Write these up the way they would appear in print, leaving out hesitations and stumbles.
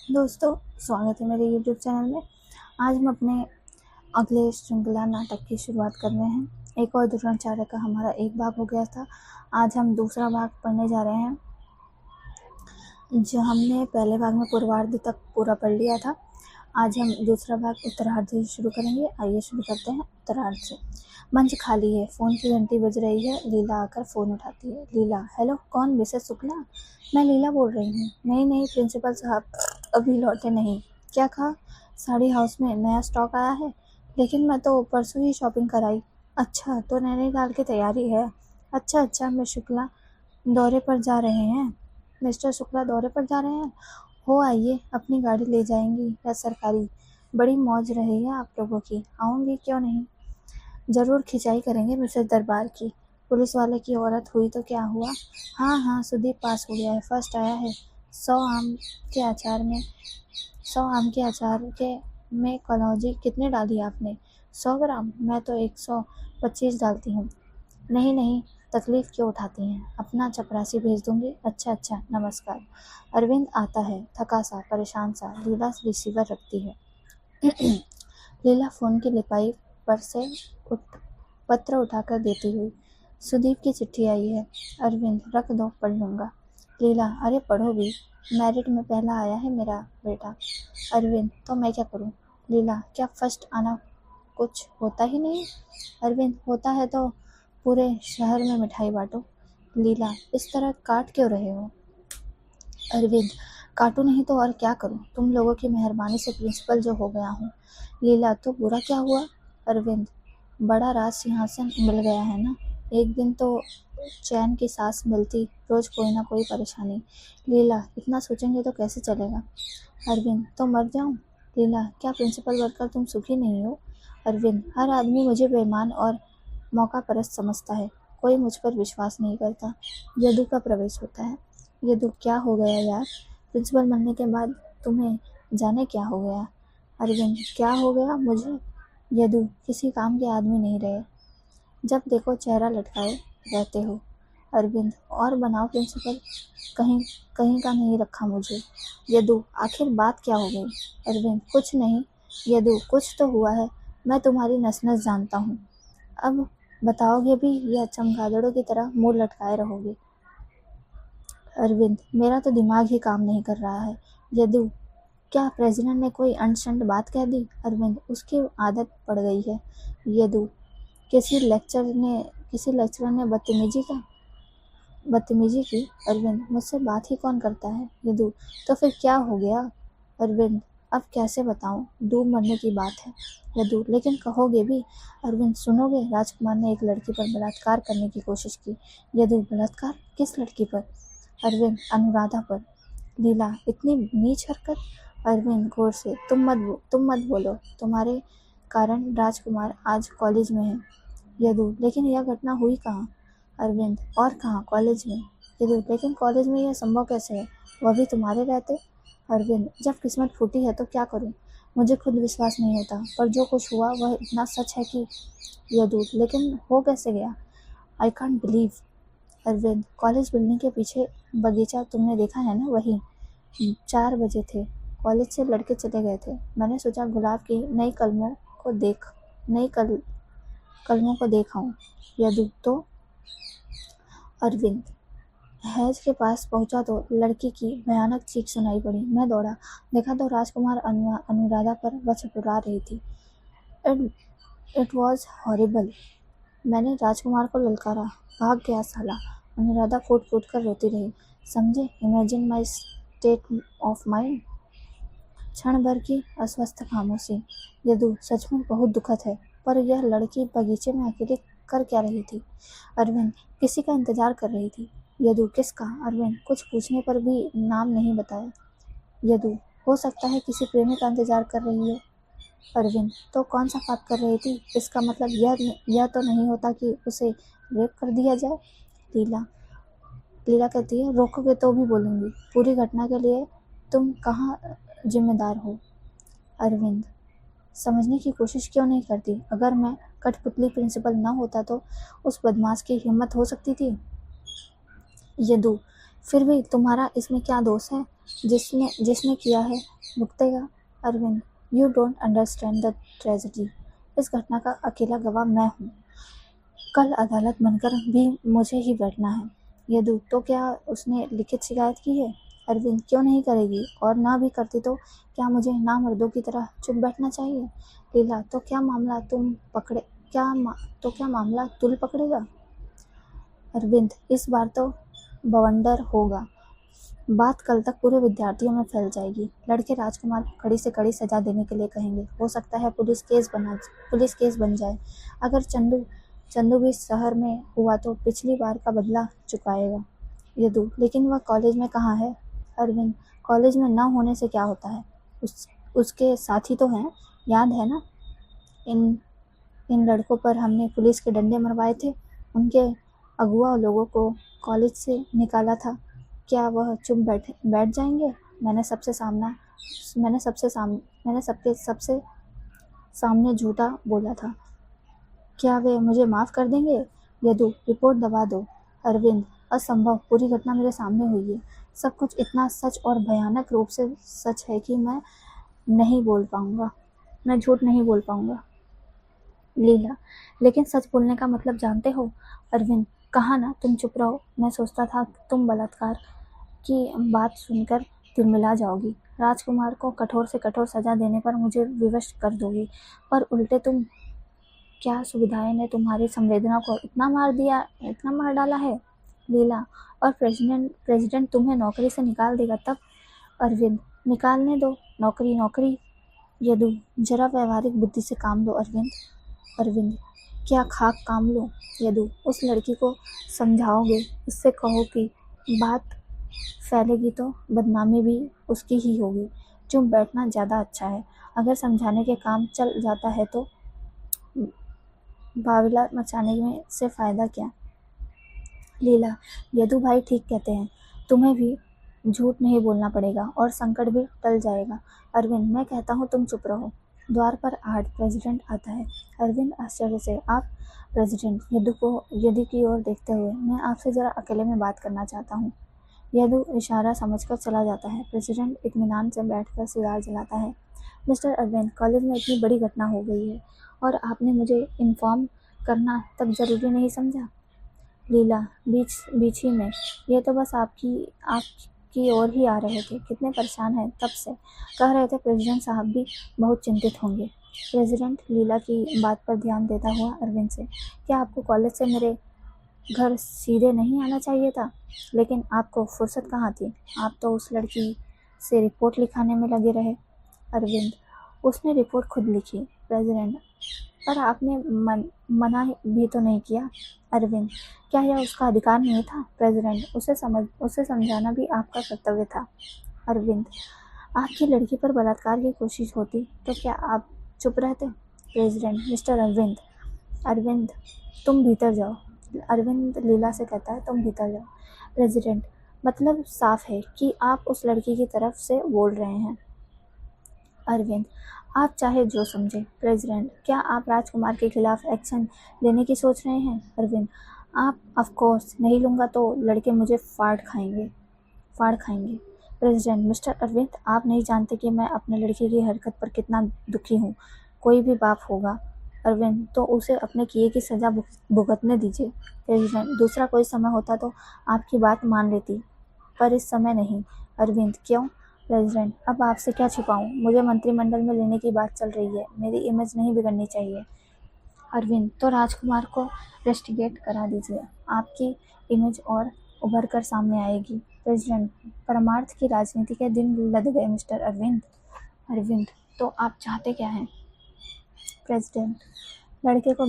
दोस्तों, स्वागत है मेरे यूट्यूब चैनल में। आज हम अपने अगले श्रृंखला नाटक की शुरुआत कर रहे हैं। एक और द्रोणाचार्य का हमारा एक भाग हो गया था। आज हम दूसरा भाग पढ़ने जा रहे हैं। जो हमने पहले भाग में पूर्वार्ध तक पूरा पढ़ लिया था, आज हम दूसरा भाग उत्तरार्ध से शुरू करेंगे। आइए शुरू करते हैं उत्तरार्ध से। मंच खाली है, फ़ोन की घंटी बज रही है। लीला आकर फ़ोन उठाती है। लीला, हेलो, कौन? मिसेस शुक्ला? मैं लीला बोल रही हूँ। नहीं, प्रिंसिपल साहब अभी लौटे नहीं। क्या कहा? साड़ी हाउस में नया स्टॉक आया है, लेकिन मैं तो परसों ही शॉपिंग कराई। अच्छा, तो नैनीताल की तैयारी है। अच्छा, मैं शुक्ला दौरे पर जा रहे हैं। मिस्टर शुक्ला दौरे पर जा रहे हैं? हो आइए, अपनी गाड़ी ले जाएंगी या सरकारी? बड़ी मौज रही है आप लोगों की। आऊँगी, क्यों नहीं। ज़रूर खिंचाई करेंगे मिसेस दरबार की। पुलिस वाले की औरत हुई तो क्या हुआ? हाँ, सुदीप पास हो गया है, फर्स्ट आया है। 100 आम के अचार में 100 आम के अचार के में कलौंजी कितने डाली आपने? 100 ग्राम? मैं तो 125 डालती हूँ। नहीं, तकलीफ क्यों उठाती हैं? अपना चपरासी भेज दूंगी। अच्छा, नमस्कार। अरविंद आता है, थका सा, परेशान सा। लीला रिसीवर रखती है। लीला फोन की लिपाई पर से पत्र उठाकर देती हुई, सुदीप की चिट्ठी आई है। अरविंद, रख दो, पढ़ लूंगा। लीला, अरे पढ़ो भी, मेरिट में पहला आया है मेरा बेटा। अरविंद, तो मैं क्या करूं? लीला, क्या फर्स्ट आना कुछ होता ही नहीं? अरविंद, होता है तो पूरे शहर में मिठाई बांटो। लीला, इस तरह काट क्यों रहे हो? अरविंद, काटू नहीं तो और क्या करूं? तुम लोगों की मेहरबानी से प्रिंसिपल जो हो गया हूँ। लीला, तो बुरा क्या हुआ? अरविंद, बड़ा राज सिंहासन मिल गया है ना, एक दिन तो चैन की सांस मिलती, रोज कोई ना कोई परेशानी। लीला, इतना सोचेंगे तो कैसे चलेगा? अरविंद, तो मर जाऊं? लीला, क्या प्रिंसिपल बनकर तुम सुखी नहीं हो? अरविंद, हर आदमी मुझे बेईमान और मौका परस्त समझता है, कोई मुझ पर विश्वास नहीं करता। यदु का प्रवेश होता है। यदु, क्या हो गया यार? प्रिंसिपल बनने के बाद तुम्हें जाने क्या हो गया? अरविंद, क्या हो गया मुझे? यदु, किसी काम के आदमी नहीं रहे, जब देखो चेहरा लटकाए रहते हो। अरविंद, और बनाओ प्रिंसिपल, कहीं कहीं का नहीं रखा मुझे। यदु, आखिर बात क्या हो गई? अरविंद, कुछ नहीं। यदु, कुछ तो हुआ है, मैं तुम्हारी नस नस जानता हूँ। अब बताओगे भी या चमगादड़ों की तरह मुंह लटकाए रहोगे? अरविंद, मेरा तो दिमाग ही काम नहीं कर रहा है। यदु, क्या प्रेसिडेंट ने कोई अंट-शंट बात कह दी? अरविंद, उसकी आदत पड़ गई है। यदु, किसी लेक्चरर ने बदतमीजी की? अरविंद, मुझसे बात ही कौन करता है? यदु, तो फिर क्या हो गया? अरविंद, अब कैसे बताऊं, डूब मरने की बात है। यदु, लेकिन कहोगे भी। अरविंद, सुनोगे, राजकुमार ने एक लड़की पर बलात्कार करने की कोशिश की। यदु, बलात्कार? किस लड़की पर? अरविंद, अनुराधा पर। लीला, इतनी नीच हरकत? अरविंद गौर से, तुम मत बोलो, तुम्हारे कारण राजकुमार आज कॉलेज में है। यदु, लेकिन यह घटना हुई कहाँ? अरविंद, और कहाँ, कॉलेज में। यदु, लेकिन कॉलेज में यह संभव कैसे है, वह भी तुम्हारे रहते? अरविंद, जब किस्मत फूटी है तो क्या करूं, मुझे खुद विश्वास नहीं होता, पर जो कुछ हुआ वह इतना सच है कि। यदु, लेकिन हो कैसे गया? I can't believe. Arvind, college building के पीछे बगीचा तुमने देखा है ना, वही। 4 बजे थे, कॉलेज से लड़के चले गए थे। मैंने सोचा गुलाब की नई कलमों को देखाऊं। यदु, तो? अरविंद, हैज के पास पहुंचा तो लड़की की भयानक चीख सुनाई पड़ी। मैं दौड़ा, देखा तो राजकुमार अनुराधा पर बचपुरा रही थी। It was horrible. मैंने राजकुमार को ललकारा, भाग गया साला। अनुराधा फूट फूट कर रोती रही। समझे? Imagine my state of mind. क्षण भर की अस्वस्थ खामोशी। यदु, सचमुच बहुत दुखद है, पर यह लड़की बगीचे में अकेली कर क्या रही थी? अरविंद, किसी का इंतजार कर रही थी। यदु, किसका? अरविंद, कुछ पूछने पर भी नाम नहीं बताया। यदु, हो सकता है किसी प्रेमी का इंतजार कर रही हो। अरविंद, तो कौन सा पाप कर रही थी? इसका मतलब यह तो नहीं होता कि उसे रेप कर दिया जाए? लीला लीला कहती है, रोकोगे तो भी बोलूंगी। पूरी घटना के लिए तुम कहाँ जिम्मेदार हो? अरविंद, समझने की कोशिश क्यों नहीं करती? अगर मैं कठपुतली प्रिंसिपल न होता तो उस बदमाश की हिम्मत हो सकती थी। यदु, फिर भी तुम्हारा इसमें क्या दोष है? जिसने किया है भुगतेगा। Arvind, you don't understand the tragedy. इस घटना का अकेला गवाह मैं हूँ। कल अदालत बनकर भी मुझे ही बैठना है। यदु, तो क्या उसने लिखित शिकायत की है? अरविंद, क्यों नहीं करेगी, और ना भी करती तो क्या मुझे नामर्दों की तरह चुप बैठना चाहिए? लीला, तो क्या मामला तुल पकड़ेगा? अरविंद, इस बार तो बवंडर होगा। बात कल तक पूरे विद्यार्थियों में फैल जाएगी। लड़के राजकुमार को कड़ी से कड़ी सजा देने के लिए कहेंगे। हो सकता है पुलिस केस बन जाए। अगर चंदू भी शहर में हुआ तो पिछली बार का बदला चुकाएगा। यदु, लेकिन वह कॉलेज में कहाँ है? अरविंद, कॉलेज में न होने से क्या होता है? उसके साथी तो हैं, याद है ना? इन लड़कों पर हमने पुलिस के डंडे मरवाए थे। उनके अगुआ लोगों को कॉलेज से निकाला था। क्या वह चुप बैठ जाएंगे? मैंने सबके सामने झूठा बोला था। क्या वे मुझे माफ़ कर देंगे? यदु, रिपोर्ट दबा दो। अरविंद, असंभव, पूरी घटना मेरे सामने हुई है। सब कुछ इतना सच और भयानक रूप से सच है कि मैं झूठ नहीं बोल पाऊंगा। लीला, लेकिन सच बोलने का मतलब जानते हो? अरविंद, कहा ना तुम चुप रहो। मैं सोचता था तुम बलात्कार की बात सुनकर तिलमिला जाओगी। राजकुमार को कठोर से कठोर सजा देने पर मुझे विवश कर दोगी, पर उल्टे तुम क्या सुविधाएं ने तुम्हारी संवेदना को इतना मार डाला है? लीला, और प्रेसिडेंट तुम्हें नौकरी से निकाल देगा तब? अरविंद, निकालने दो, नौकरी। यदु, जरा व्यवहारिक बुद्धि से काम लो अरविंद, क्या खाक काम लो? यदु, उस लड़की को समझाओगे, उससे कहो कि बात फैलेगी तो बदनामी भी उसकी ही होगी। चुप बैठना ज़्यादा अच्छा है। अगर समझाने के काम चल जाता है तो बावला मचाने में से फ़ायदा क्या? लीला, यदु भाई ठीक कहते हैं। तुम्हें भी झूठ नहीं बोलना पड़ेगा और संकट भी टल जाएगा। अरविंद, मैं कहता हूँ तुम चुप रहो। द्वार पर प्रेसिडेंट आता है। अरविंद आश्चर्य से, आप? प्रेसिडेंट यदु की ओर देखते हुए, मैं आपसे ज़रा अकेले में बात करना चाहता हूँ। यदु इशारा समझकर चला जाता है। प्रेसिडेंट इत्मीनान से बैठकर सिगार जलाता है। मिस्टर अरविंद, कॉलेज में इतनी बड़ी घटना हो गई है और आपने मुझे इन्फॉर्म करना तब जरूरी नहीं समझा? लीला, बीच ही में, ये तो बस आपकी ओर ही आ रहे थे। कितने परेशान हैं तब से। कह रहे थे प्रेसिडेंट साहब भी बहुत चिंतित होंगे। प्रेसिडेंट लीला की बात पर ध्यान देता हुआ अरविंद से, क्या आपको कॉलेज से मेरे घर सीधे नहीं आना चाहिए था? लेकिन आपको फुर्सत कहाँ थी? आप तो उस लड़की से रिपोर्ट लिखाने में लगे रहे। अरविंद, उसने रिपोर्ट खुद लिखी। प्रेसिडेंट, पर आपने मना भी तो नहीं किया। अरविंद, क्या यह उसका अधिकार नहीं था? प्रेसिडेंट, उसे समझाना भी आपका कर्तव्य था। अरविंद, आपकी लड़की पर बलात्कार की कोशिश होती तो क्या आप चुप रहते? प्रेसिडेंट, मिस्टर अरविंद, तुम भीतर जाओ। अरविंद लीला से कहता है, तुम भीतर जाओ। प्रेसिडेंट, मतलब साफ है कि आप उस लड़की की तरफ से बोल रहे हैं। अरविंद, आप चाहे जो समझे। प्रेसिडेंट, क्या आप राजकुमार के खिलाफ एक्शन लेने की सोच रहे हैं? अरविंद, आप ऑफ कोर्स, नहीं लूँगा तो लड़के मुझे फाड़ खाएंगे। प्रेसिडेंट, मिस्टर अरविंद, आप नहीं जानते कि मैं अपने लड़के की हरकत पर कितना दुखी हूँ। कोई भी बाप होगा। अरविंद, तो उसे अपने किए की सज़ा भुगतने दीजिए। प्रेसिडेंट, दूसरा कोई समय होता तो आपकी बात मान लेती, पर इस समय नहीं। अरविंद, क्यों? प्रेसिडेंट, अब आपसे क्या छिपाऊं? मुझे मंत्रिमंडल में लेने की बात चल रही है। मेरी इमेज नहीं बिगड़नी चाहिए। अरविंद, तो राजकुमार को रेस्टिगेट करा दीजिए, आपकी इमेज और उभर कर सामने आएगी। प्रेसिडेंट, परमार्थ की राजनीति के दिन लद गए मिस्टर अरविंद। अरविंद, तो आप चाहते क्या हैं? प्रेसिडेंट, लड़के को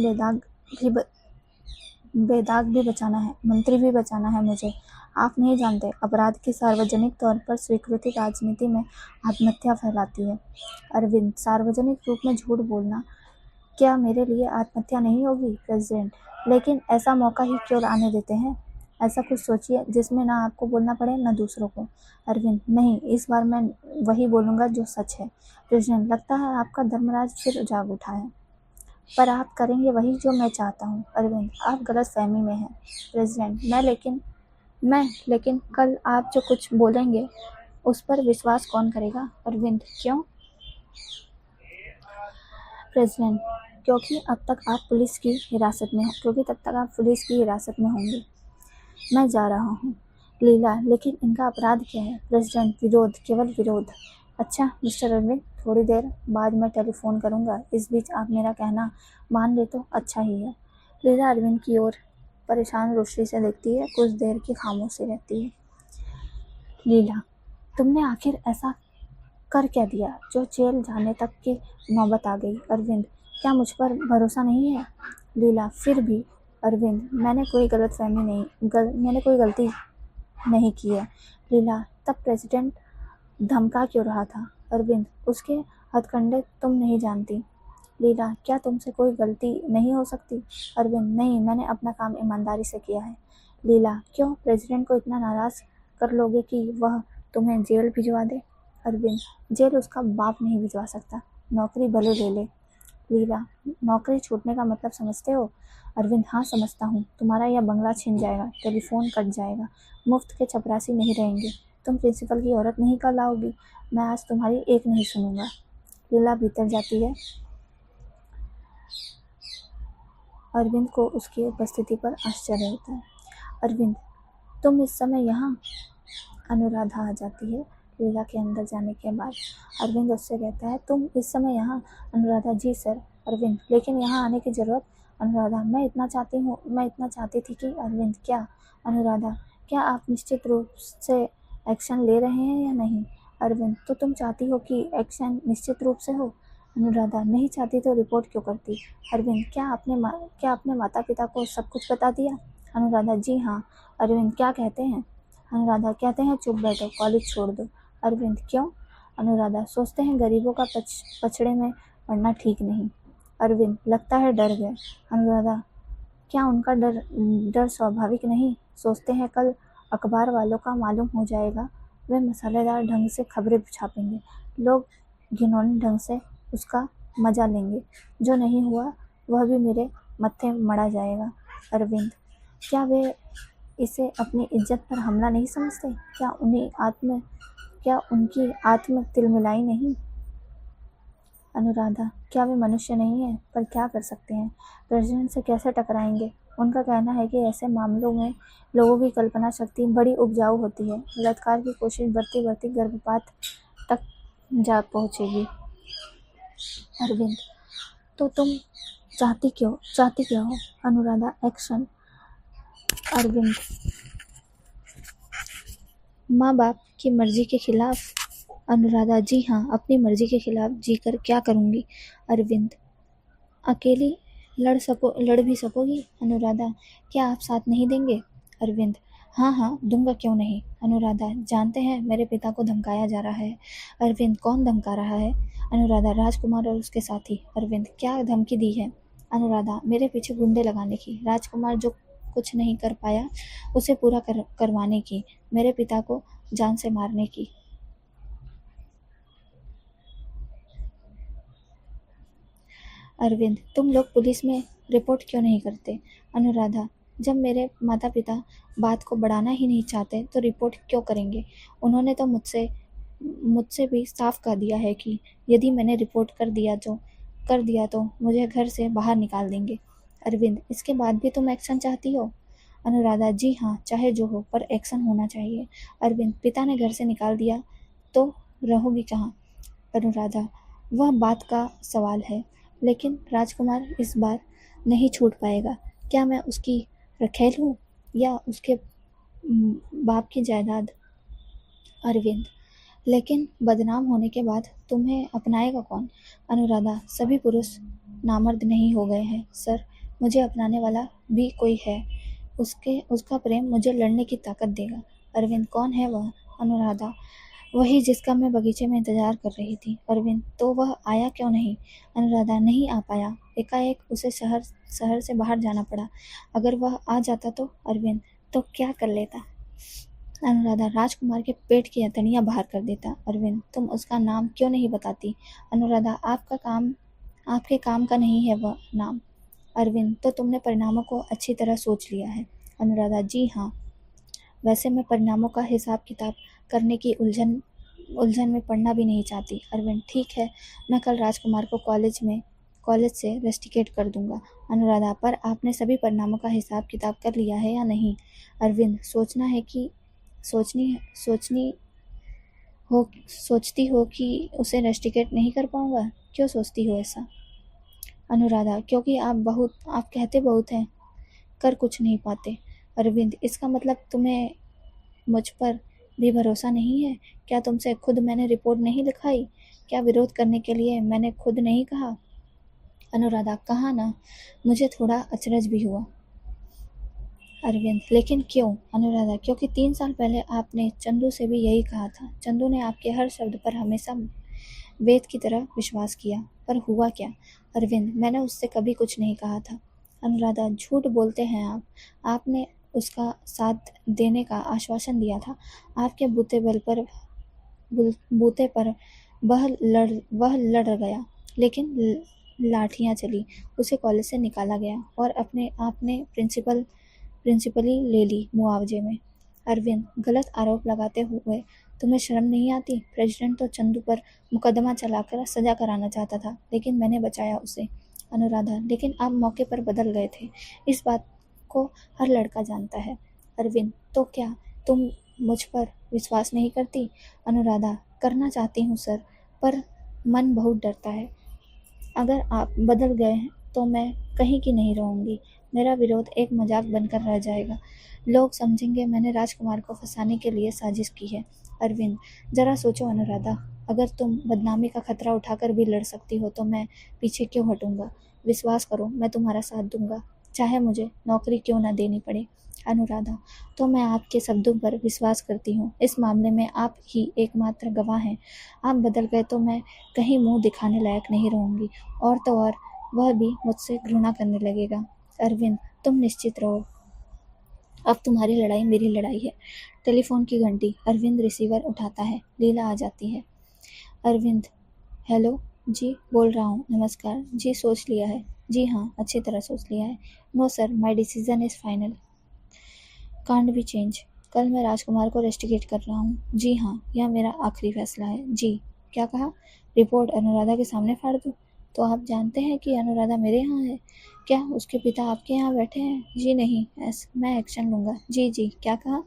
बेदाग भी बचाना है, मंत्री भी बचाना है मुझे। आप नहीं जानते, अपराध की सार्वजनिक तौर पर स्वीकृति राजनीति में आत्महत्या फैलाती है। अरविंद, सार्वजनिक रूप में झूठ बोलना क्या मेरे लिए आत्महत्या नहीं होगी? प्रेसिडेंट, लेकिन ऐसा मौका ही क्यों आने देते हैं? ऐसा कुछ सोचिए जिसमें ना आपको बोलना पड़े ना दूसरों को। अरविंद, नहीं, इस बार मैं वही बोलूँगा जो सच है। प्रेसिडेंट, लगता है आपका धर्मराज फिर जाग उठा है, पर आप करेंगे वही जो मैं चाहता हूँ। अरविंद, आप गलत फहमी में हैं। प्रेसिडेंट, लेकिन कल आप जो कुछ बोलेंगे उस पर विश्वास कौन करेगा? अरविंद, क्यों? प्रेसिडेंट, क्योंकि अब तक आप पुलिस की हिरासत में हो, क्योंकि तब तक आप पुलिस की हिरासत में होंगे। मैं जा रहा हूँ। लीला, लेकिन इनका अपराध क्या है? प्रेसिडेंट, विरोध, केवल विरोध। अच्छा मिस्टर अरविंद, थोड़ी देर बाद मैं टेलीफोन करूँगा, इस बीच आप मेरा कहना मान ले तो अच्छा ही है। लीला अरविंद की ओर परेशान रोशनी से देखती है, कुछ देर की खामोशी रहती है। लीला, तुमने आखिर ऐसा कर क्या दिया जो जेल जाने तक की नौबत आ गई? अरविंद, क्या मुझ पर भरोसा नहीं है? लीला, फिर भी। अरविंद, मैंने कोई गलती नहीं की है। लीला, तब प्रेसिडेंट धमका क्यों रहा था? अरविंद, उसके हथकंडे तुम नहीं जानती। लीला, क्या तुमसे कोई गलती नहीं हो सकती? अरविंद, नहीं, मैंने अपना काम ईमानदारी से किया है। लीला, क्यों प्रेसिडेंट को इतना नाराज कर लोगे कि वह तुम्हें जेल भिजवा दे? अरविंद, जेल उसका बाप नहीं भिजवा सकता, नौकरी भले ले ले। लीला, नौकरी छूटने का मतलब समझते हो? अरविंद, हाँ समझता हूँ। तुम्हारा यह बंगला छिन जाएगा, टेलीफोन कट जाएगा, मुफ्त के चपरासी नहीं रहेंगे, तुम प्रिंसिपल की औरत नहीं कर लाओगी। मैं आज तुम्हारी एक नहीं सुनूंगा। लीला भीतर जाती है। अरविंद को उसकी उपस्थिति पर आश्चर्य होता है। अरविंद, तुम इस समय यहाँ? अनुराधा आ जाती है लीला के अंदर जाने के बाद। अरविंद उससे कहता है, तुम इस समय यहाँ? अनुराधा, जी सर। अरविंद, लेकिन यहाँ आने की जरूरत? अनुराधा, मैं इतना चाहती थी कि। अरविंद, क्या? अनुराधा, क्या आप निश्चित रूप से एक्शन ले रहे हैं या नहीं? अरविंद, तो तुम चाहती हो कि एक्शन निश्चित रूप से हो? अनुराधा, नहीं चाहती तो रिपोर्ट क्यों करती? अरविंद, क्या आपने माता पिता को सब कुछ बता दिया? अनुराधा, जी हाँ। अरविंद, क्या कहते हैं? अनुराधा, कहते हैं चुप बैठो, कॉलेज छोड़ दो। अरविंद, क्यों? अनुराधा, सोचते हैं गरीबों का पछड़े में पड़ना ठीक नहीं। अरविंद, लगता है डर गए। अनुराधा, क्या उनका डर स्वाभाविक नहीं? सोचते हैं कल अखबार वालों का मालूम हो जाएगा, वे मसालेदार ढंग से खबरें छापेंगे, लोग घिनौने ढंग से उसका मजा लेंगे, जो नहीं हुआ वह भी मेरे मत्थे मढ़ा जाएगा। अरविंद, क्या वे इसे अपनी इज्जत पर हमला नहीं समझते? क्या उनकी आत्म तिलमिलाई नहीं? अनुराधा, क्या वे मनुष्य नहीं है? पर क्या कर सकते हैं, प्रेसिडेंट से कैसे टकराएंगे? उनका कहना है कि ऐसे मामलों में लोगों की कल्पना शक्ति बड़ी उपजाऊ होती है, बलात्कार की कोशिश बढ़ती बढ़ती गर्भपात तक जा पहुंचेगी। अरविंद, तो तुम चाहती क्यों हो? अनुराधा, एक्शन। अरविंद, माँ बाप की मर्जी के खिलाफ? अनुराधा, जी हाँ, अपनी मर्जी के खिलाफ जीकर क्या करूँगी? अरविंद, अकेली लड़ भी सकोगी? अनुराधा, क्या आप साथ नहीं देंगे? अरविंद, हाँ दूंगा, क्यों नहीं। अनुराधा, जानते हैं मेरे पिता को धमकाया जा रहा है। अरविंद, कौन धमका रहा है? अनुराधा, राजकुमार और उसके साथी। अरविंद, क्या धमकी दी है? अनुराधा, मेरे पीछे गुंडे लगाने की, राजकुमार जो कुछ नहीं कर पाया उसे पूरा करवाने की, मेरे पिता को जान से मारने की। अरविंद, तुम लोग पुलिस में रिपोर्ट क्यों नहीं करते? अनुराधा, जब मेरे माता पिता बात को बढ़ाना ही नहीं चाहते तो रिपोर्ट क्यों करेंगे? उन्होंने तो मुझसे भी साफ कह दिया है कि यदि मैंने रिपोर्ट कर दिया तो मुझे घर से बाहर निकाल देंगे। अरविंद, इसके बाद भी तुम एक्शन चाहती हो? अनुराधा, जी हाँ, चाहे जो हो पर एक्शन होना चाहिए। अरविंद, पिता ने घर से निकाल दिया तो रहोगी कहाँ? अनुराधा, वह बात का सवाल है, लेकिन राजकुमार इस बार नहीं छूट पाएगा। क्या मैं उसकी रखेल हूँ या उसके बाप की जायदाद? अरविंद, लेकिन बदनाम होने के बाद तुम्हें अपनाएगा कौन? अनुराधा, सभी पुरुष नामर्द नहीं हो गए हैं सर, मुझे अपनाने वाला भी कोई है, उसका प्रेम मुझे लड़ने की ताकत देगा। अरविंद, कौन है वह? अनुराधा, वही जिसका मैं बगीचे में इंतजार कर रही थी। अरविंद, तो वह आया क्यों नहीं? अनुराधा, नहीं आ पाया, एकाएक उसे शहर से बाहर जाना पड़ा। अगर वह आ जाता तो? अरविंद, तो क्या कर लेता? अनुराधा, राजकुमार के पेट की हथेलियां बाहर कर देता। अरविंद, तुम उसका नाम क्यों नहीं बताती? अनुराधा, आपके काम का नहीं है वह नाम। अरविंद, तो तुमने परिणामों को अच्छी तरह सोच लिया है? अनुराधा, जी हाँ, वैसे मैं परिणामों का हिसाब किताब करने की उलझन उलझन में पड़ना भी नहीं चाहती। अरविंद, ठीक है, मैं कल राजकुमार को कॉलेज से रेस्टिकेट कर दूंगा। अनुराधा, पर आपने सभी परिणामों का हिसाब किताब कर लिया है या नहीं? अरविंद, सोचनी सोचती हो कि उसे रेस्टिकेट नहीं कर पाऊंगा? क्यों सोचती हो ऐसा? अनुराधा, क्योंकि आप कहते बहुत हैं, कर कुछ नहीं पाते। अरविंद, इसका मतलब तुम्हें मुझ पर भी भरोसा नहीं है? क्या तुमसे खुद मैंने रिपोर्ट नहीं लिखाई? क्या विरोध करने के लिए मैंने खुद नहीं कहा? अनुराधा, कहा ना। मुझे थोड़ा अचरज भी हुआ। अरविंद, लेकिन क्यों? अनुराधा, क्योंकि 3 साल पहले आपने चंदू से भी यही कहा था। चंदू ने आपके हर शब्द पर हमेशा वेद की तरह विश्वास किया, पर हुआ क्या? अरविंद, मैंने उससे कभी कुछ नहीं कहा था। अनुराधा, झूठ बोलते हैं आप। आपने उसका साथ देने का आश्वासन दिया था। आपके बूते पर वह लड़ गया, लेकिन लाठियां चली। उसे कॉलेज से निकाला गया और अपने आपने प्रिंसिपली ले ली मुआवजे में। अरविंद, गलत आरोप लगाते हुए तुम्हें शर्म नहीं आती? प्रेसिडेंट तो चंदू पर मुकदमा चलाकर सजा कराना चाहता था, लेकिन मैंने बचाया उसे। अनुराधा, लेकिन आप मौके पर बदल गए थे। इस बात को हर लड़का जानता है। अरविंद, तो क्या तुम मुझ पर विश्वास नहीं करती? अनुराधा, करना चाहती हूँ सर, पर मन बहुत डरता है। अगर आप बदल गए हैं तो मैं कहीं की नहीं रहूंगी। मेरा विरोध एक मजाक बनकर रह जाएगा। लोग समझेंगे मैंने राजकुमार को फंसाने के लिए साजिश की है। अरविंद, जरा सोचो अनुराधा, अगर तुम बदनामी का खतरा उठाकर भी लड़ सकती हो तो मैं पीछे क्यों हटूंगा? विश्वास करो, मैं तुम्हारा साथ दूंगा, चाहे मुझे नौकरी क्यों ना देनी पड़े। अनुराधा, तो मैं आपके शब्दों पर विश्वास करती हूँ। इस मामले में आप ही एकमात्र गवाह हैं। आप बदल गए तो मैं कहीं मुंह दिखाने लायक नहीं रहूंगी, और तो और वह भी मुझसे घृणा करने लगेगा। अरविंद, तुम निश्चित रहो, अब तुम्हारी लड़ाई मेरी लड़ाई है। टेलीफोन की घंटी। अरविंद रिसीवर उठाता है। लीला आ जाती है। अरविंद, हेलो जी, बोल रहा हूँ। नमस्कार जी, सोच लिया है? जी हाँ, अच्छी तरह सोच लिया है। No sir, my decision is final, can't be change. कल मैं राजकुमार को रेस्टिकेट कर रहा हूँ। जी हाँ, यह मेरा आखिरी फैसला है। जी। क्या कहा? रिपोर्ट अनुराधा के सामने फाड़ दूँ? तो आप जानते हैं कि अनुराधा मेरे यहाँ है। क्या उसके पिता आपके यहाँ बैठे हैं? जी नहीं, मैं एक्शन लूँगा। जी जी। क्या कहा?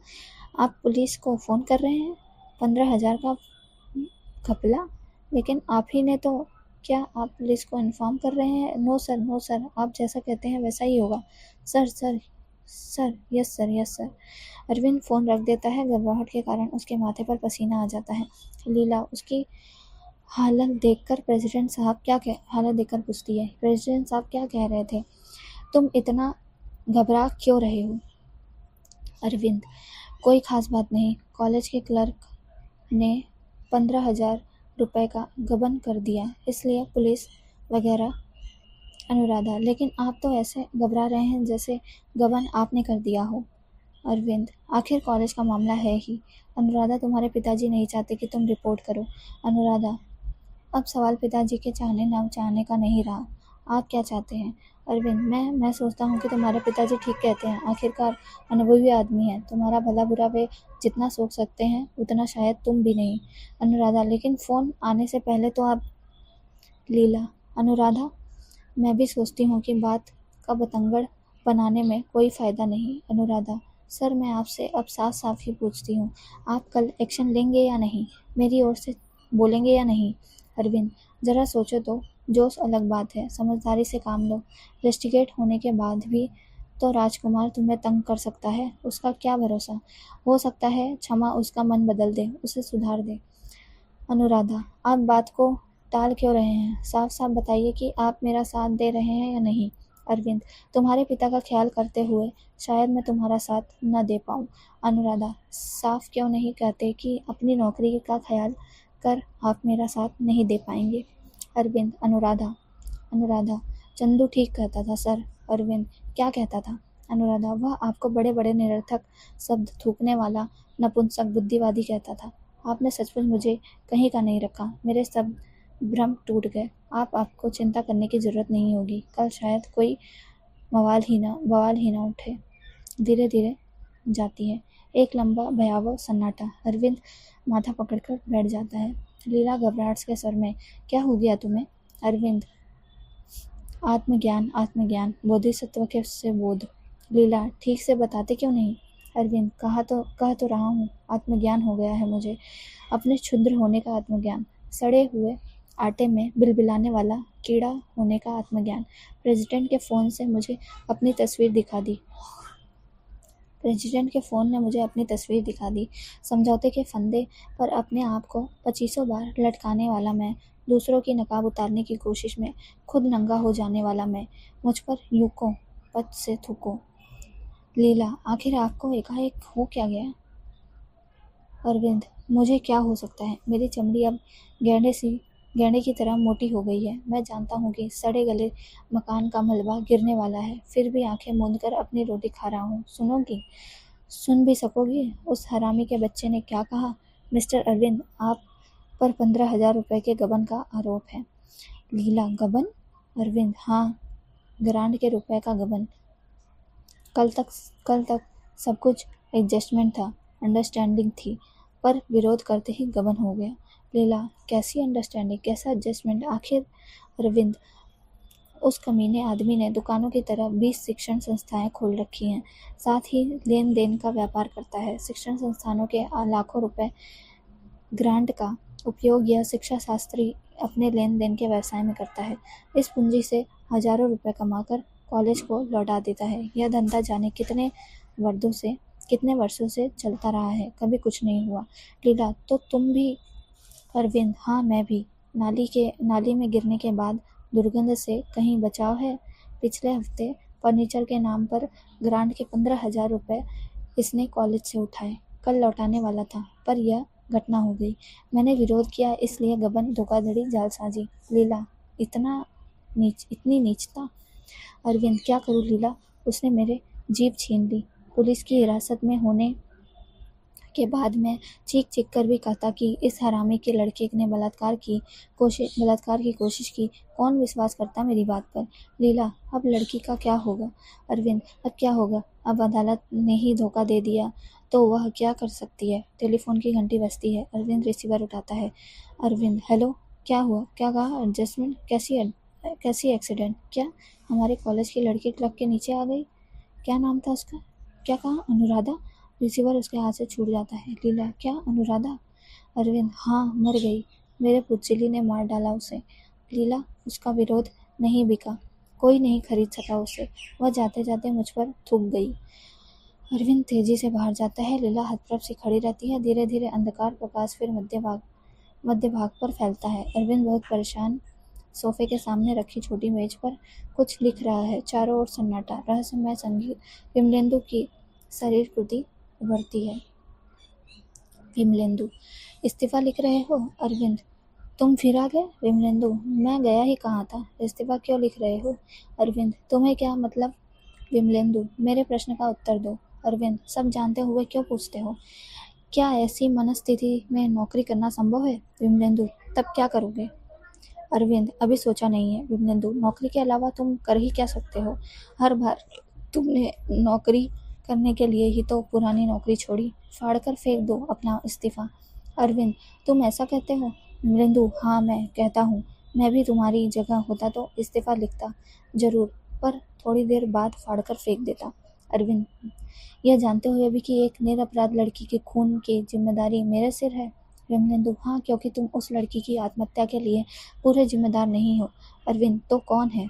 आप पुलिस को फ़ोन कर रहे हैं? 15,000 का घपला? लेकिन आप ही ने तो। क्या आप पुलिस को इन्फॉर्म कर रहे हैं? नो सर, नो सर, आप जैसा कहते हैं वैसा ही होगा। Sir sir sir, yes sir, yes sir. Arvind phone रख देता है। घबराहट के कारण उसके माथे पर पसीना आ जाता है। लीला उसकी हालत देखकर पूछती है, प्रेसिडेंट साहब क्या कह रहे थे? तुम इतना घबरा क्यों रहे हो? अरविंद, कोई खास बात नहीं। कॉलेज के क्लर्क ने 15,000 रुपए का गबन कर दिया, इसलिए पुलिस वगैरह। अनुराधा, लेकिन आप तो ऐसे घबरा रहे हैं जैसे गबन आपने कर दिया हो। अरविंद, आखिर कॉलेज का मामला है ही। अनुराधा, तुम्हारे पिताजी नहीं चाहते कि तुम रिपोर्ट करो। अनुराधा, अब सवाल पिताजी के चाहने ना चाहने का नहीं रहा। आप क्या चाहते हैं? अरविंद, मैं सोचता हूँ कि तुम्हारे पिताजी ठीक कहते हैं। आखिरकार अनुभवी आदमी है। तुम्हारा भला बुरा वे जितना सोच सकते हैं उतना शायद तुम भी नहीं। अनुराधा, लेकिन फ़ोन आने से पहले तो आप। लीला, अनुराधा, मैं भी सोचती हूँ कि बात का बतंगड़ बनाने में कोई फ़ायदा नहीं। अनुराधा, सर मैं आपसे अब साफ साफ ही पूछती हूँ, आप कल एक्शन लेंगे या नहीं? मेरी ओर से बोलेंगे या नहीं? अरविंद, ज़रा सोचो तो, जोश अलग बात है, समझदारी से काम लो। रेस्टिकेट होने के बाद भी तो राजकुमार तुम्हें तंग कर सकता है, उसका क्या भरोसा? हो सकता है क्षमा उसका मन बदल दे, उसे सुधार दे। अनुराधा, आप बात को टाल क्यों रहे हैं? साफ साफ बताइए कि आप मेरा साथ दे रहे हैं या नहीं। अरविंद, तुम्हारे पिता का ख्याल करते हुए शायद मैं तुम्हारा साथ न दे पाऊँ। अनुराधा, साफ क्यों नहीं कहते कि अपनी नौकरी का ख्याल कर आप मेरा साथ नहीं दे पाएंगे? अरविंद, अनुराधा, चंदू ठीक कहता था सर। अरविंद, क्या कहता था? अनुराधा, वह आपको बड़े बड़े निरर्थक शब्द थूकने वाला नपुंसक बुद्धिवादी कहता था। आपने सचमुच मुझे कहीं का नहीं रखा। मेरे सब भ्रम टूट गए। आपको चिंता करने की ज़रूरत नहीं होगी। कल शायद कोई बवाल ही ना उठे। धीरे धीरे जाती है। एक लंबा भयावह सन्नाटा। अरविंद माथा पकड़कर बैठ जाता है। लीला घबराहट के स्वर में, क्या हो गया तुम्हें? अरविंद, आत्मज्ञान, आत्मज्ञान, बोधिसत्व के से बोध। लीला, ठीक से बताते क्यों नहीं? अरविंद, कह तो रहा हूँ, आत्मज्ञान हो गया है मुझे, अपने क्षुद्र होने का आत्मज्ञान, सड़े हुए आटे में बिलबिलाने वाला कीड़ा होने का आत्मज्ञान। प्रेसिडेंट के फ़ोन ने मुझे अपनी तस्वीर दिखा दी। समझौते के फंदे पर अपने आप को पच्चीसों बार लटकाने वाला मैं, दूसरों की नकाब उतारने की कोशिश में खुद नंगा हो जाने वाला मैं, मुझ पर यूं पद से थूको। लीला, आखिर आपको एकाएक हो क्या गया? अरविंद, मुझे क्या हो सकता है? मेरी चमड़ी अब गेंडे की तरह मोटी हो गई है। मैं जानता हूँ कि सड़े गले मकान का मलबा गिरने वाला है, फिर भी आंखें मूंद कर अपनी रोटी खा रहा हूँ। सुनोगी? सुन भी सकोगी? उस हरामी के बच्चे ने क्या कहा? मिस्टर अरविंद, आप पर 15,000 रुपये के गबन का आरोप है। लीला, गबन? अरविंद, हाँ, ग्रांड के रुपए का गबन। कल तक सब कुछ एडजस्टमेंट था, अंडरस्टैंडिंग थी, पर विरोध करते ही गबन हो गया। लीला, कैसी अंडरस्टैंडिंग, कैसा एडजस्टमेंट आखिर? अरविंद, उस कमीने आदमी ने दुकानों की तरह 20 शिक्षण संस्थाएं खोल रखी हैं, साथ ही लेन देन का व्यापार करता है। शिक्षण संस्थानों के लाखों रुपए ग्रांट का उपयोग यह शिक्षा शास्त्री अपने लेन देन के व्यवसाय में करता है। इस पूंजी से हजारों रुपए कमाकर कॉलेज को लौटा देता है। यह धंधा जाने कितने वर्षों से चलता रहा है, कभी कुछ नहीं हुआ। लीला, तो तुम भी? अरविंद, हाँ, मैं भी। नाली में गिरने के बाद दुर्गंध से कहीं बचाव है? पिछले हफ्ते फर्नीचर के नाम पर ग्रांट के 15,000 रुपये इसने कॉलेज से उठाए, कल लौटाने वाला था, पर यह घटना हो गई। मैंने विरोध किया, इसलिए गबन, धोखाधड़ी, जालसाजी। लीला, इतनी नीचता? अरविंद, क्या करूं लीला, उसने मेरे जीभ छीन ली। पुलिस की हिरासत में होने के बाद मैं चीख कर भी कहता कि इस हरामी के लड़के ने बलात्कार की कोशिश की। कौन विश्वास करता मेरी बात पर? लीला, अब लड़की का क्या होगा? अरविंद, अब क्या होगा? अब अदालत ने ही धोखा दे दिया तो वह क्या कर सकती है? टेलीफोन की घंटी बजती है। अरविंद रिसीवर उठाता है। अरविंद, हेलो, क्या हुआ? क्या कहा? एडजस्टमेंट? कैसी एक्सीडेंट? क्या हमारे कॉलेज की लड़की ट्रक के नीचे आ गई? क्या नाम था उसका? क्या कहा? अनुराधा? रिसीवर उसके हाथ से छूट जाता है। लीला, क्या अनुराधा? अरविंद, हाँ, मर गई, मेरे पुतली ने मार डाला उसे। लीला, उसका विरोध नहीं बिका, कोई नहीं खरीद सका उसे, वह जाते जाते मुझ पर थूक गई। अरविंद तेजी से बाहर जाता है। लीला हतप्रभ सी खड़ी रहती है। धीरे धीरे अंधकार प्रकाश फिर मध्य भाग पर फैलता है। अरविंद बहुत परेशान सोफे के सामने रखी छोटी मेज पर कुछ लिख रहा है। चारों ओर सन्नाटा, रहस्यमय संगीत। विमलेंदु की शरीर कृति उभरती है। विमलेंदु, इस्तीफा लिख रहे हो? अरविंद, तुम फिर आ गए? विमलेंदु, मैं गया ही कहाँ था, इस्तीफा क्यों लिख रहे हो? अरविंद, तुम्हें क्या मतलब? विमलेंदु, मेरे प्रश्न का उत्तर दो। अरविंद, सब जानते हुए क्यों पूछते हो? क्या ऐसी मनस्थिति में नौकरी करना संभव है? विमलेंदु, तब क्या करोगे? अरविंद, अभी सोचा नहीं है। विमलेंदु, नौकरी के अलावा तुम कर ही क्या सकते हो? हर बार तुमने नौकरी करने के लिए ही तो पुरानी नौकरी छोड़ी। फाड़ कर फेंक दो अपना इस्तीफा। अरविंद, तुम ऐसा कहते हो? विमलेंदु, हाँ, मैं कहता हूँ। मैं भी तुम्हारी जगह होता तो इस्तीफा लिखता जरूर, पर थोड़ी देर बाद फाड़ कर फेंक देता। अरविंद, यह जानते हुए भी कि एक निरपराध लड़की के खून की जिम्मेदारी मेरे सिर है? विमलेंदु, हाँ, क्योंकि तुम उस लड़की की आत्महत्या के लिए पूरे जिम्मेदार नहीं हो। अरविंद, तो कौन है?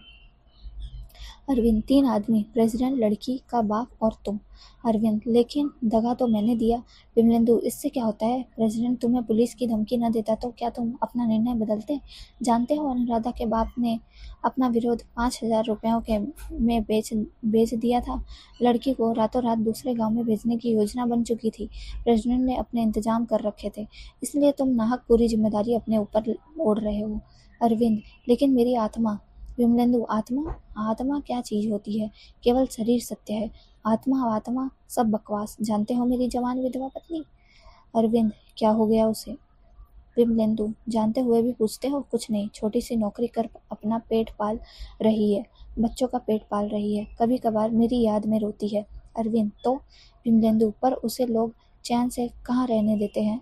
अरविंद, 3 आदमी, प्रेसिडेंट, लड़की का बाप और तुम। अरविंद, लेकिन दगा तो मैंने दिया। विमलेंदु, इससे क्या होता है? प्रेसिडेंट तुम्हें पुलिस की धमकी न देता तो क्या तुम अपना निर्णय बदलते? जानते हो, अनुराधा के बाप ने अपना विरोध 5,000 रुपयों के में बेच दिया था। लड़की को रातों रात दूसरे गांव में भेजने की योजना बन चुकी थी। प्रेसिडेंट ने अपने इंतजाम कर रखे थे, इसलिए तुम नाहक पूरी जिम्मेदारी अपने ऊपर ओढ़ रहे हो। अरविंद, लेकिन मेरी आत्मा। विमलेंदु, आत्मा क्या चीज होती है? केवल शरीर सत्य है, आत्मा सब बकवास। जानते हो मेरी जवान विधवा पत्नी? अरविंद, क्या हो गया उसे? विमलेंदु, जानते हुए भी पूछते हो? कुछ नहीं, छोटी सी नौकरी कर अपना पेट पाल रही है, बच्चों का पेट पाल रही है, कभी कभार मेरी याद में रोती है। अरविंद तो विमलेंदु, पर उसे लोग चैन से कहाँ रहने देते हैं।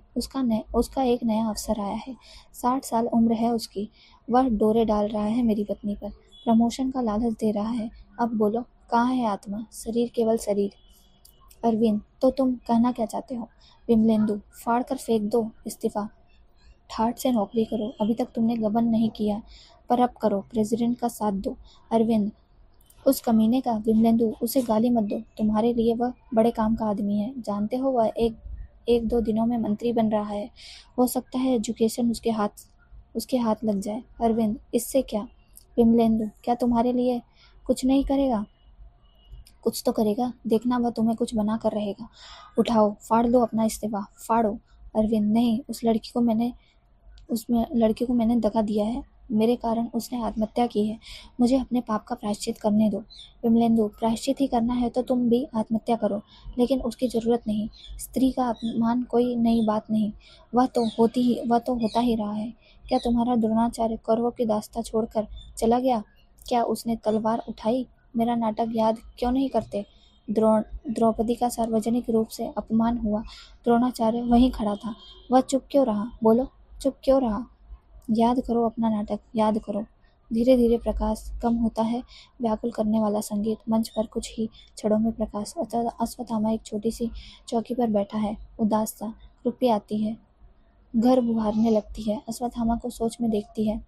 उसका एक नया अफसर आया है, 60 साल उम्र है उसकी। वह डोरे डाल रहा है मेरी पत्नी पर, प्रमोशन का लालच दे रहा है। अब बोलो, कहाँ है आत्मा? शरीर केवल शरीर। अरविंद, तो तुम कहना क्या चाहते हो? विमलेंदु, फाड़ कर फेंक दो इस्तीफा, ठाठ से नौकरी करो। अभी तक तुमने गबन नहीं किया, पर अब करो, प्रेसिडेंट का साथ दो। अरविंद, उस कमीने का। विमलेंदु, उसे गाली मत दो, तुम्हारे लिए वह बड़े काम का आदमी है। जानते हो, वह एक दो दिनों में मंत्री बन रहा है। हो सकता है एजुकेशन उसके हाथ लग जाए। अरविंद, इससे क्या? विमलेंदु, क्या तुम्हारे लिए कुछ नहीं करेगा? कुछ तो करेगा, देखना, वह तुम्हें कुछ बना कर रहेगा। उठाओ, फाड़ दो अपना इस्तीफा, फाड़ो। अरविंद, नहीं, उस लड़की को मैंने दगा दिया है। मेरे कारण उसने आत्महत्या की है। मुझे अपने पाप का प्रायश्चित करने दो। विमलेंदु, प्रायश्चित ही करना है तो तुम भी आत्महत्या करो, लेकिन उसकी जरूरत नहीं। स्त्री का अपमान कोई नई बात नहीं, वह तो होता ही रहा है। क्या तुम्हारा द्रोणाचार्य कौरवों की दास्ता छोड़कर चला गया? क्या उसने तलवार उठाई? मेरा नाटक याद क्यों नहीं करते? द्रौपदी का सार्वजनिक रूप से अपमान हुआ, द्रोणाचार्य वहीं खड़ा था। वह चुप क्यों रहा? बोलो, चुप क्यों रहा? याद करो अपना नाटक, याद करो। धीरे धीरे प्रकाश कम होता है, व्याकुल करने वाला संगीत। मंच पर कुछ ही क्षणों में प्रकाश। अश्वत्थामा एक छोटी सी चौकी पर बैठा है, उदास सा। रुपी आती है, घर बुहारने लगती है। अश्वत्थामा को सोच में देखती है।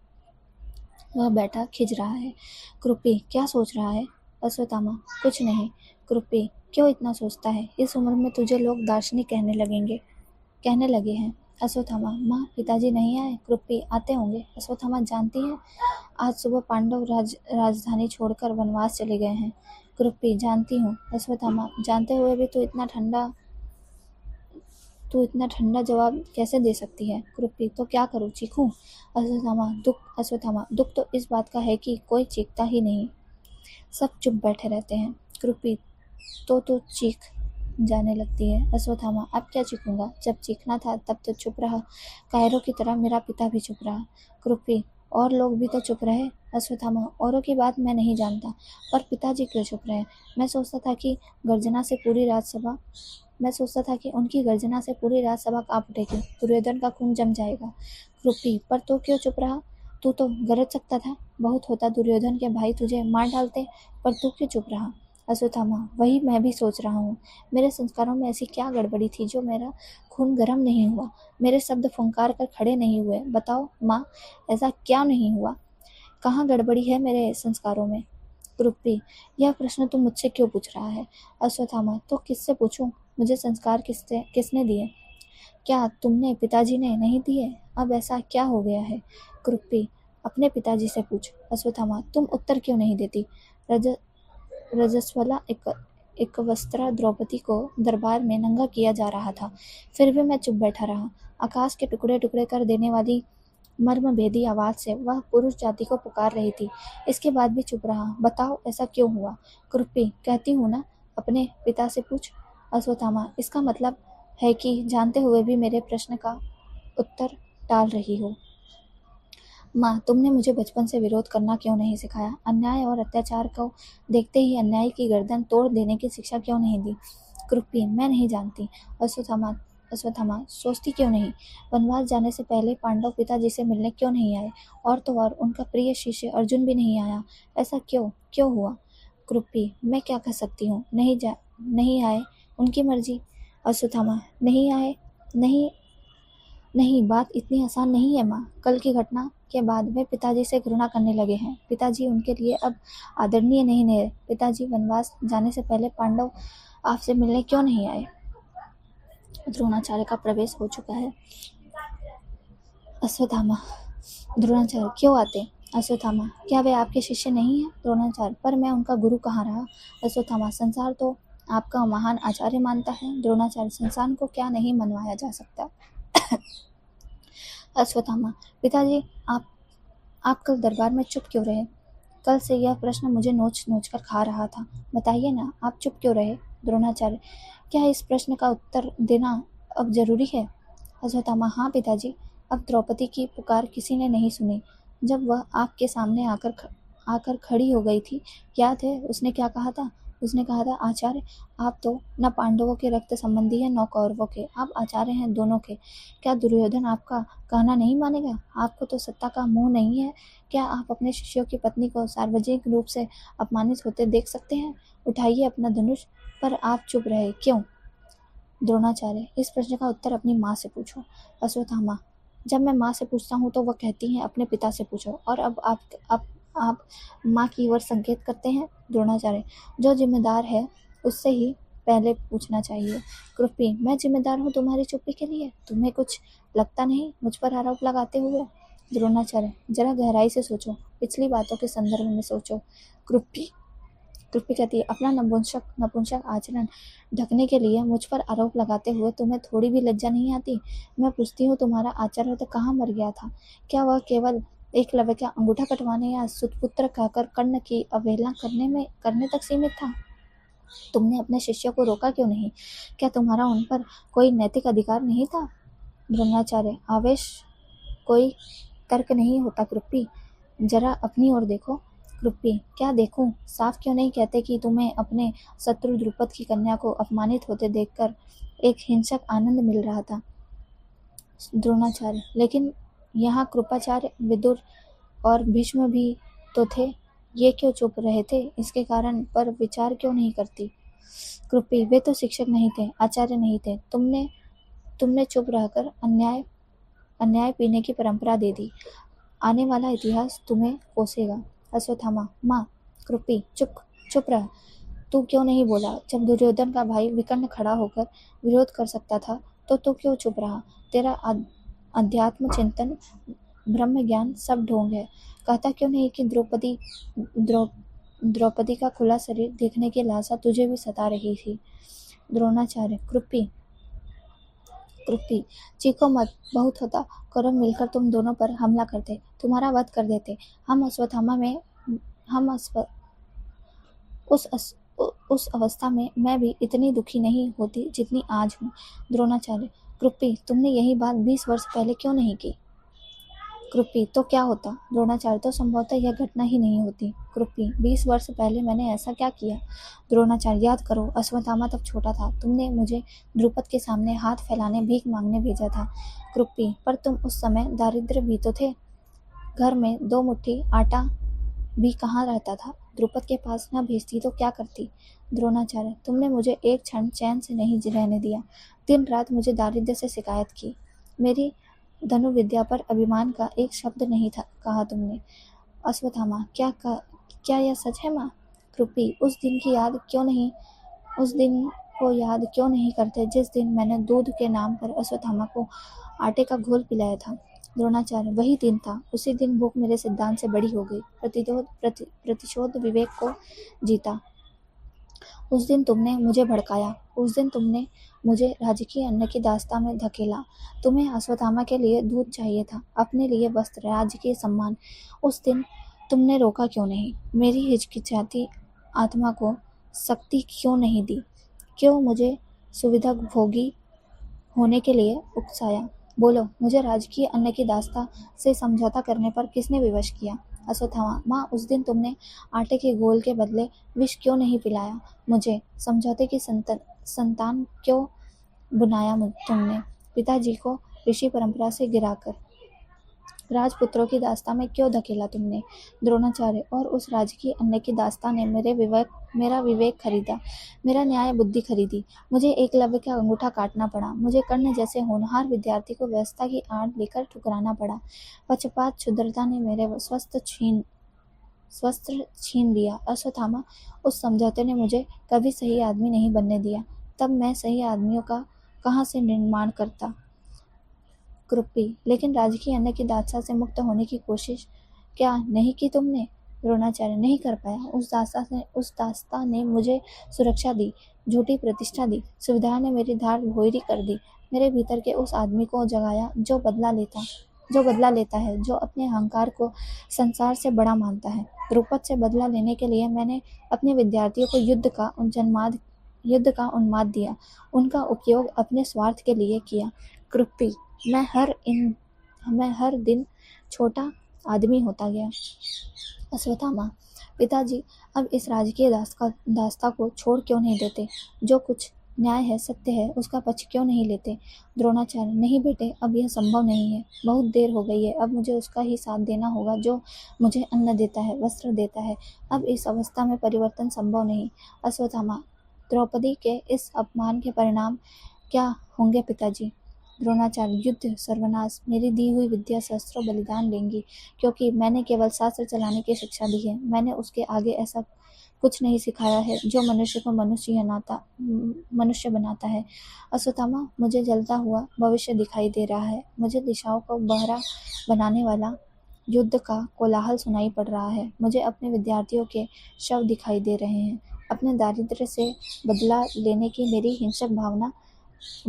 वह बैठा खिंच रहा है। कृपी, क्या सोच रहा है? अश्वत्थामा, कुछ नहीं। कृपी, क्यों इतना सोचता है? इस उम्र में तुझे लोग दार्शनिक कहने लगे हैं। अश्वत्थामा, माँ, पिताजी नहीं आए? कृपी, आते होंगे। अश्वत्थामा, जानती है, आज सुबह पांडव राजधानी छोड़कर वनवास चले गए हैं। कृपी, जानती हूँ। अश्वत्थामा, जानते हुए भी तू इतना ठंडा जवाब कैसे दे सकती है? कृपी, तो क्या करूँ, चीखूं? अश्वत्थामा, दुख तो इस बात का है कि कोई चीखता ही नहीं, सब चुप बैठे रहते हैं। कृपी, तो तू चीख जाने लगती है। अश्वत्थामा, अब क्या चीखूंगा? जब चीखना था तब तो चुप रहा, कायरों की तरह मेरा पिता भी चुप रहा। कृपी, और लोग भी तो चुप रहे। अश्वत्थामा, औरों की बात मैं नहीं जानता, पर पिताजी क्यों चुप रहे? मैं सोचता था कि उनकी गर्जना से पूरी राज्यसभा कांप उठेगी, दुर्योधन का खून जम जाएगा। कृपी, पर तू क्यों चुप रहा? तू तो गरज सकता था, बहुत होता दुर्योधन के भाई तुझे मार डालते, पर तू क्यों चुप रहा? अश्वत्थामा, वही मैं भी सोच रहा हूँ। मेरे संस्कारों में ऐसी क्या गड़बड़ी थी जो मेरा खून गर्म नहीं हुआ, मेरे शब्द फुंकार कर खड़े नहीं हुए? बताओ माँ, ऐसा क्या नहीं हुआ? कहाँ गड़बड़ी है मेरे संस्कारों में? कृपी, यह प्रश्न तुम मुझसे क्यों पूछ रहा है? अश्वत्थामा, तो किससे पूछूं? मुझे संस्कार किसने दिए? क्या तुमने? पिताजी ने नहीं दिए? अब ऐसा क्या हो गया है? कृपी, अपने पिताजी से पूछ। अश्वत्थामा, तुम उत्तर क्यों नहीं देती? रजस्वला एक वस्त्रा द्रौपदी को दरबार में नंगा किया जा रहा था, फिर भी मैं चुप बैठा रहा। आकाश के टुकड़े टुकड़े कर देने वाली मर्मभेदी आवाज से वह पुरुष जाति को पुकार रही थी, इसके बाद भी चुप रहा। बताओ, ऐसा क्यों हुआ? कृपी, कहती हूँ ना, अपने पिता से पूछ। अश्वत्थामा, इसका मतलब है कि जानते हुए भी मेरे प्रश्न का उत्तर टाल रही हो? माँ, तुमने मुझे बचपन से विरोध करना क्यों नहीं सिखाया? अन्याय और अत्याचार को देखते ही अन्याय की गर्दन तोड़ देने की शिक्षा क्यों नहीं दी? कृपी, मैं नहीं जानती। अश्वत्थामा, सोचती क्यों नहीं? वनवास जाने से पहले पांडव पिताजी से मिलने क्यों नहीं आए? और तो और उनका प्रिय शिष्य अर्जुन भी नहीं आया। ऐसा क्यों हुआ? कृपी, मैं क्या कर सकती हूँ? नहीं आए, उनकी मर्जी। अश्वत्थामा, नहीं आए? नहीं, बात इतनी आसान नहीं है माँ। कल की घटना के बाद वे पिताजी से घृणा करने लगे हैं। पिताजी उनके लिए अब आदरणीय नहीं रहे। पिताजी वनवास जाने से पहले पांडव आपसे मिलने क्यों नहीं आए? द्रोणाचार्य का प्रवेश हो चुका है। अश्वत्थामा, द्रोणाचार्य क्यों आते? अश्वत्थामा, क्या वे आपके शिष्य नहीं हैं? द्रोणाचार्य, पर मैं उनका गुरु कहाँ रहा? अश्वत्थामा, संसार तो आपका महान आचार्य मानता है। द्रोणाचार्य, संसार को क्या नहीं मनवाया जा सकता? अश्वत्थामा, पिताजी, आप कल दरबार में चुप क्यों रहे? कल से यह प्रश्न मुझे नोच नोच कर खा रहा था। बताइए ना, आप चुप क्यों रहे? द्रोणाचार्य, क्या इस प्रश्न का उत्तर देना अब जरूरी है? अश्वत्थामा, हाँ पिताजी, अब द्रौपदी की पुकार किसी ने नहीं सुनी। जब वह आपके सामने आकर खड़ी हो गई थी, याद है उसने क्या कहा था? उसने कहा था, आचार्य आप तो न पांडवों के रक्त संबंधी हैं न कौरवों के, आप आचार्य हैं दोनों के। क्या दुर्योधन आपका कहना नहीं मानेगा? आपको तो सत्ता का मोह नहीं है? क्या आप अपने शिष्यों की पत्नी को सार्वजनिक रूप से अपमानित होते देख सकते हैं? उठाइए अपना धनुष। पर आप चुप रहे क्यों? द्रोणाचार्य, इस प्रश्न का उत्तर अपनी माँ से पूछो। अश्वत्थामा, जब मैं माँ से पूछता हूँ तो वह कहती हैं अपने पिता से पूछो, और अब आप माँ की ओर संकेत करते हैं। द्रोणाचार्य, जो जिम्मेदार है उससे ही पहले पूछना चाहिए। कृपी, मैं जिम्मेदार हूँ तुम्हारी चुप्पी के लिए? तुम्हें कुछ लगता नहीं मुझ पर आरोप लगाते हुए? द्रोणाचार्य, जरा गहराई से सोचो, पिछली बातों के संदर्भ में सोचो। कृपी कहती है, अपना नपुंसक आचरण ढकने के लिए मुझ पर आरोप लगाते हुए तुम्हें थोड़ी भी लज्जा नहीं आती? मैं पूछती हूँ, तुम्हारा आचार्य तो कहाँ मर गया था? क्या वह केवल एकलव्य का अंगूठा कटवाने या सुतपुत्र कहकर कर्ण की अवहेलना करने तक सीमित था? तुमने अपने शिष्यों को रोका क्यों नहीं? क्या तुम्हारा उन पर कोई नैतिक अधिकार नहीं था? द्रोणाचार्य, आवेश कोई तर्क नहीं होता कृपी, जरा अपनी ओर देखो। कृपी, क्या देखूं? साफ क्यों नहीं कहते कि तुम्हें अपने शत्रु द्रुपद की कन्या को अपमानित होते देखकर एक हिंसक आनंद मिल रहा था? द्रोणाचार्य, लेकिन यहाँ कृपाचार्य, विदुर और भीष्म भी तो थे, ये क्यों चुप रहे थे? इसके कारण पर विचार क्यों नहीं करती? कृपी, वे तो शिक्षक नहीं थे, आचार्य नहीं थे। तुमने चुप रहकर अन्याय पीने की परंपरा दे दी। आने वाला इतिहास तुम्हें कोसेगा। अश्वत्थामा, माँ। कृपी, चुप रह। तू क्यों नहीं बोला? जब दुर्योधन का भाई विकर्ण खड़ा होकर विरोध कर सकता था तो तू क्यों चुप रहा? तेरा अध्यात्म चिंतन, ब्रह्म ज्ञान सब ढोंग है। कहता क्यों नहीं कि द्रौपदी का खुला शरीर देखने की लालसा तुझे भी सता रही थी? द्रोणाचार्य, कृपी, चीखो मत, बहुत होता, कौरव मिलकर तुम दोनों पर हमला करते, तुम्हारा वध कर देते। उस अवस्था में मैं भी इतनी दुखी नहीं होती जितनी आज हूँ। द्रोणाचार्य, कृपी, तुमने यही बात 20 वर्ष पहले क्यों नहीं की? कृपी, तो क्या होता? द्रोणाचार्य, तो संभवतः यह घटना ही नहीं होती। कृपी, 20 वर्ष पहले मैंने ऐसा क्या किया? द्रोणाचार्य, याद करो, अश्वत्थामा तब छोटा था, तुमने मुझे द्रुपद के सामने हाथ फैलाने, भीख मांगने भेजा था। कृपी, पर तुम उस समय दारिद्र्य भी तो थे, घर में 2 मुट्ठी आटा भी कहाँ रहता था? द्रुपद के पास न भेजती तो क्या करती? द्रोणाचार्य, तुमने मुझे एक क्षण चैन से नहीं रहने दिया, दिन रात मुझे दारिद्र्य से शिकायत की, मेरी धनुर्विद्या पर अभिमान का एक शब्द नहीं था कहा तुमने। अश्वत्थामा, क्या यह सच है माँ? कृपी, उस दिन को याद क्यों नहीं करते जिस दिन मैंने दूध के नाम पर अश्वत्थामा को आटे का घोल पिलाया था? द्रोणाचार्य, वही दिन था, उसी दिन भूख मेरे सिद्धांत से बड़ी हो गई, प्रतिशोध विवेक को जीता। उस दिन तुमने मुझे भड़काया, उस दिन तुमने मुझे राजकीय अन्न की दास्ता में धकेला। तुम्हें अश्वत्थामा के लिए दूध चाहिए था, अपने लिए वस्त्र, राजकीय सम्मान। उस दिन तुमने रोका क्यों नहीं? मेरी हिचकिचाती आत्मा को शक्ति क्यों नहीं दी? क्यों मुझे सुविधा भोगी होने के लिए उकसाया? बोलो, मुझे राजकीय अन्न की दास्ता से समझौता करने पर किसने विवश किया? अश्वत्थामा, माँ, उस दिन तुमने आटे के घोल के बदले विष क्यों नहीं पिलाया मुझे? समझौते की संतान क्यों बुनाया तुमने? पिताजी को ऋषि परंपरा से गिराकर राजपुत्रों की दास्ता में क्यों धकेला तुमने? द्रोणाचार्य, और उस राजकीय अन्न की दास्ता ने मेरा विवेक खरीदा, मेरा न्याय बुद्धि खरीदी। मुझे एकलव्य का अंगूठा काटना पड़ा, मुझे कर्ण जैसे होनहार विद्यार्थी को व्यवस्था की आड़ लेकर ठुकराना पड़ा। पक्षपात, क्षुद्रता ने मेरे स्वस्थ छीन लिया। अश्वत्थामा, उस समझौते ने मुझे कभी सही आदमी नहीं बनने दिया, तब मैं सही आदमियों का कहाँ से निर्माण करता? कृपी, लेकिन राजकीय अन्न की दास्ता से मुक्त होने की कोशिश क्या नहीं की तुमने? द्रोणाचार्य, नहीं कर पाया। उस दास्ता ने मुझे सुरक्षा दी, झूठी प्रतिष्ठा दी, सुविधाओं ने मेरी धार भोरी कर दी, मेरे भीतर के उस आदमी को जगाया जो बदला लेता है, जो अपने अहंकार को संसार से बड़ा मानता है। द्रुपद से बदला लेने के लिए मैंने अपने विद्यार्थियों को युद्ध का उन्माद दिया, उनका उपयोग अपने स्वार्थ के लिए किया। कृपी, मैं हर दिन छोटा आदमी होता गया। अश्वत्थामा: पिताजी, अब इस राजकीय दास्ता को छोड़ क्यों नहीं देते? जो कुछ न्याय है, सत्य है, उसका पक्ष क्यों नहीं लेते? द्रोणाचार्य: नहीं बेटे, अब यह संभव नहीं है। बहुत देर हो गई है। अब मुझे उसका ही साथ देना होगा जो मुझे अन्न देता है, वस्त्र देता है। अब इस अवस्था में परिवर्तन संभव नहीं। अश्वत्थामा: द्रौपदी के इस अपमान के परिणाम क्या होंगे पिताजी? द्रोणाचार्य: युद्ध, सर्वनाश। मेरी दी हुई विद्या सहस्त्रों बलिदान लेंगी, क्योंकि मैंने केवल शास्त्र चलाने की शिक्षा दी है। मैंने उसके आगे ऐसा कुछ नहीं सिखाया है जो मनुष्य को मनुष्य बनाता है। अश्वत्थामा: मुझे जलता हुआ भविष्य दिखाई दे रहा है। मुझे दिशाओं को बहरा बनाने वाला युद्ध का कोलाहल सुनाई पड़ रहा है। मुझे अपने विद्यार्थियों के शव दिखाई दे रहे हैं। अपने दारिद्र्य से बदला लेने की मेरी हिंसक भावना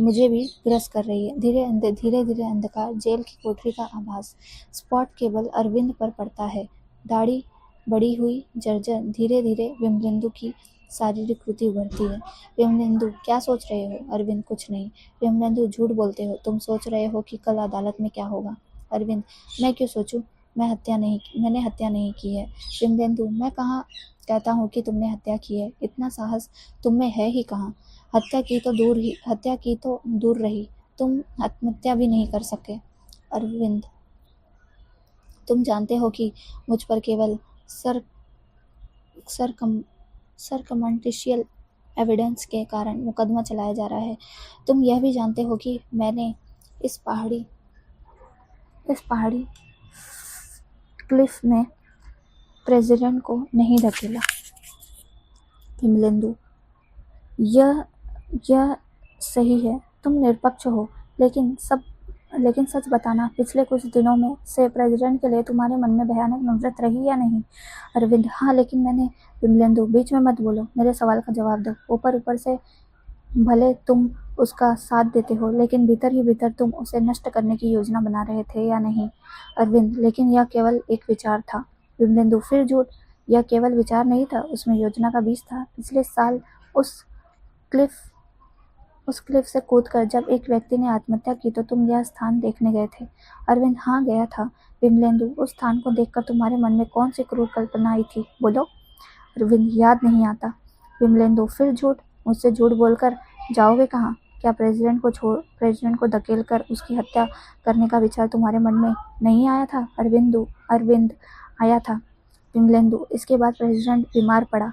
मुझे भी ग्रस्त कर रही है। धीरे धीरे अंधकार, जेल की कोठरी का आभास। स्पॉट केवल अरविंद पर पड़ता है। दाढ़ी बड़ी हुई, जर्जर। धीरे धीरे विमलेंदु की शारीरिक कृति उभरती है। विमलेंदु: क्या सोच रहे हो? अरविंद: कुछ नहीं। विमलेंदु: झूठ बोलते हो। तुम सोच रहे हो कि कल अदालत में क्या होगा? अरविंद: मैं क्यों सोचूं? मैंने हत्या नहीं की है। विमलेंदु: मैं कहाँ कहता हूँ कि तुमने हत्या की है। इतना साहस तुम में है ही कहाँ? हत्या की तो दूर रही, तुम आत्महत्या भी नहीं कर सके। अरविंद: तुम जानते हो कि मुझ पर केवल सरकमटेंशियल एविडेंस के कारण मुकदमा चलाया जा रहा है। तुम यह भी जानते हो कि मैंने इस पहाड़ी क्लिफ में प्रेसिडेंट को नहीं धकेला। विमलेंदु: यह सही है, तुम निरपक्ष हो, लेकिन सच बताना, पिछले कुछ दिनों में से प्रेसिडेंट के लिए तुम्हारे मन में भयानक नफरत रही या नहीं? अरविंद: हाँ, लेकिन मैंने। विमलेंदु: बीच में मत बोलो, मेरे सवाल का जवाब दो। ऊपर से भले तुम उसका साथ देते हो, लेकिन भीतर ही भीतर तुम उसे नष्ट करने की योजना बना रहे थे या नहीं? अरविंद: लेकिन यह केवल एक विचार था। विमलेंदु: फिर झूठ। यह केवल विचार नहीं था, उसमें योजना का बीज था। पिछले साल उस क्लिफ से कूदकर जब एक व्यक्ति ने आत्महत्या की तो तुम यह स्थान देखने गए थे? अरविंद: हाँ, गया था। विमलेंदु: उस स्थान को देखकर तुम्हारे मन में कौन सी क्रूर कल्पना आई थी, बोलो? अरविंद: याद नहीं आता। विमलेंदु: फिर झूठ। मुझसे झूठ बोलकर जाओगे कहाँ? क्या प्रेसिडेंट को धकेल कर उसकी हत्या करने का विचार तुम्हारे मन में नहीं आया था? अरविंद: आया था। विमलेंदु: इसके बाद प्रेसिडेंट बीमार पड़ा,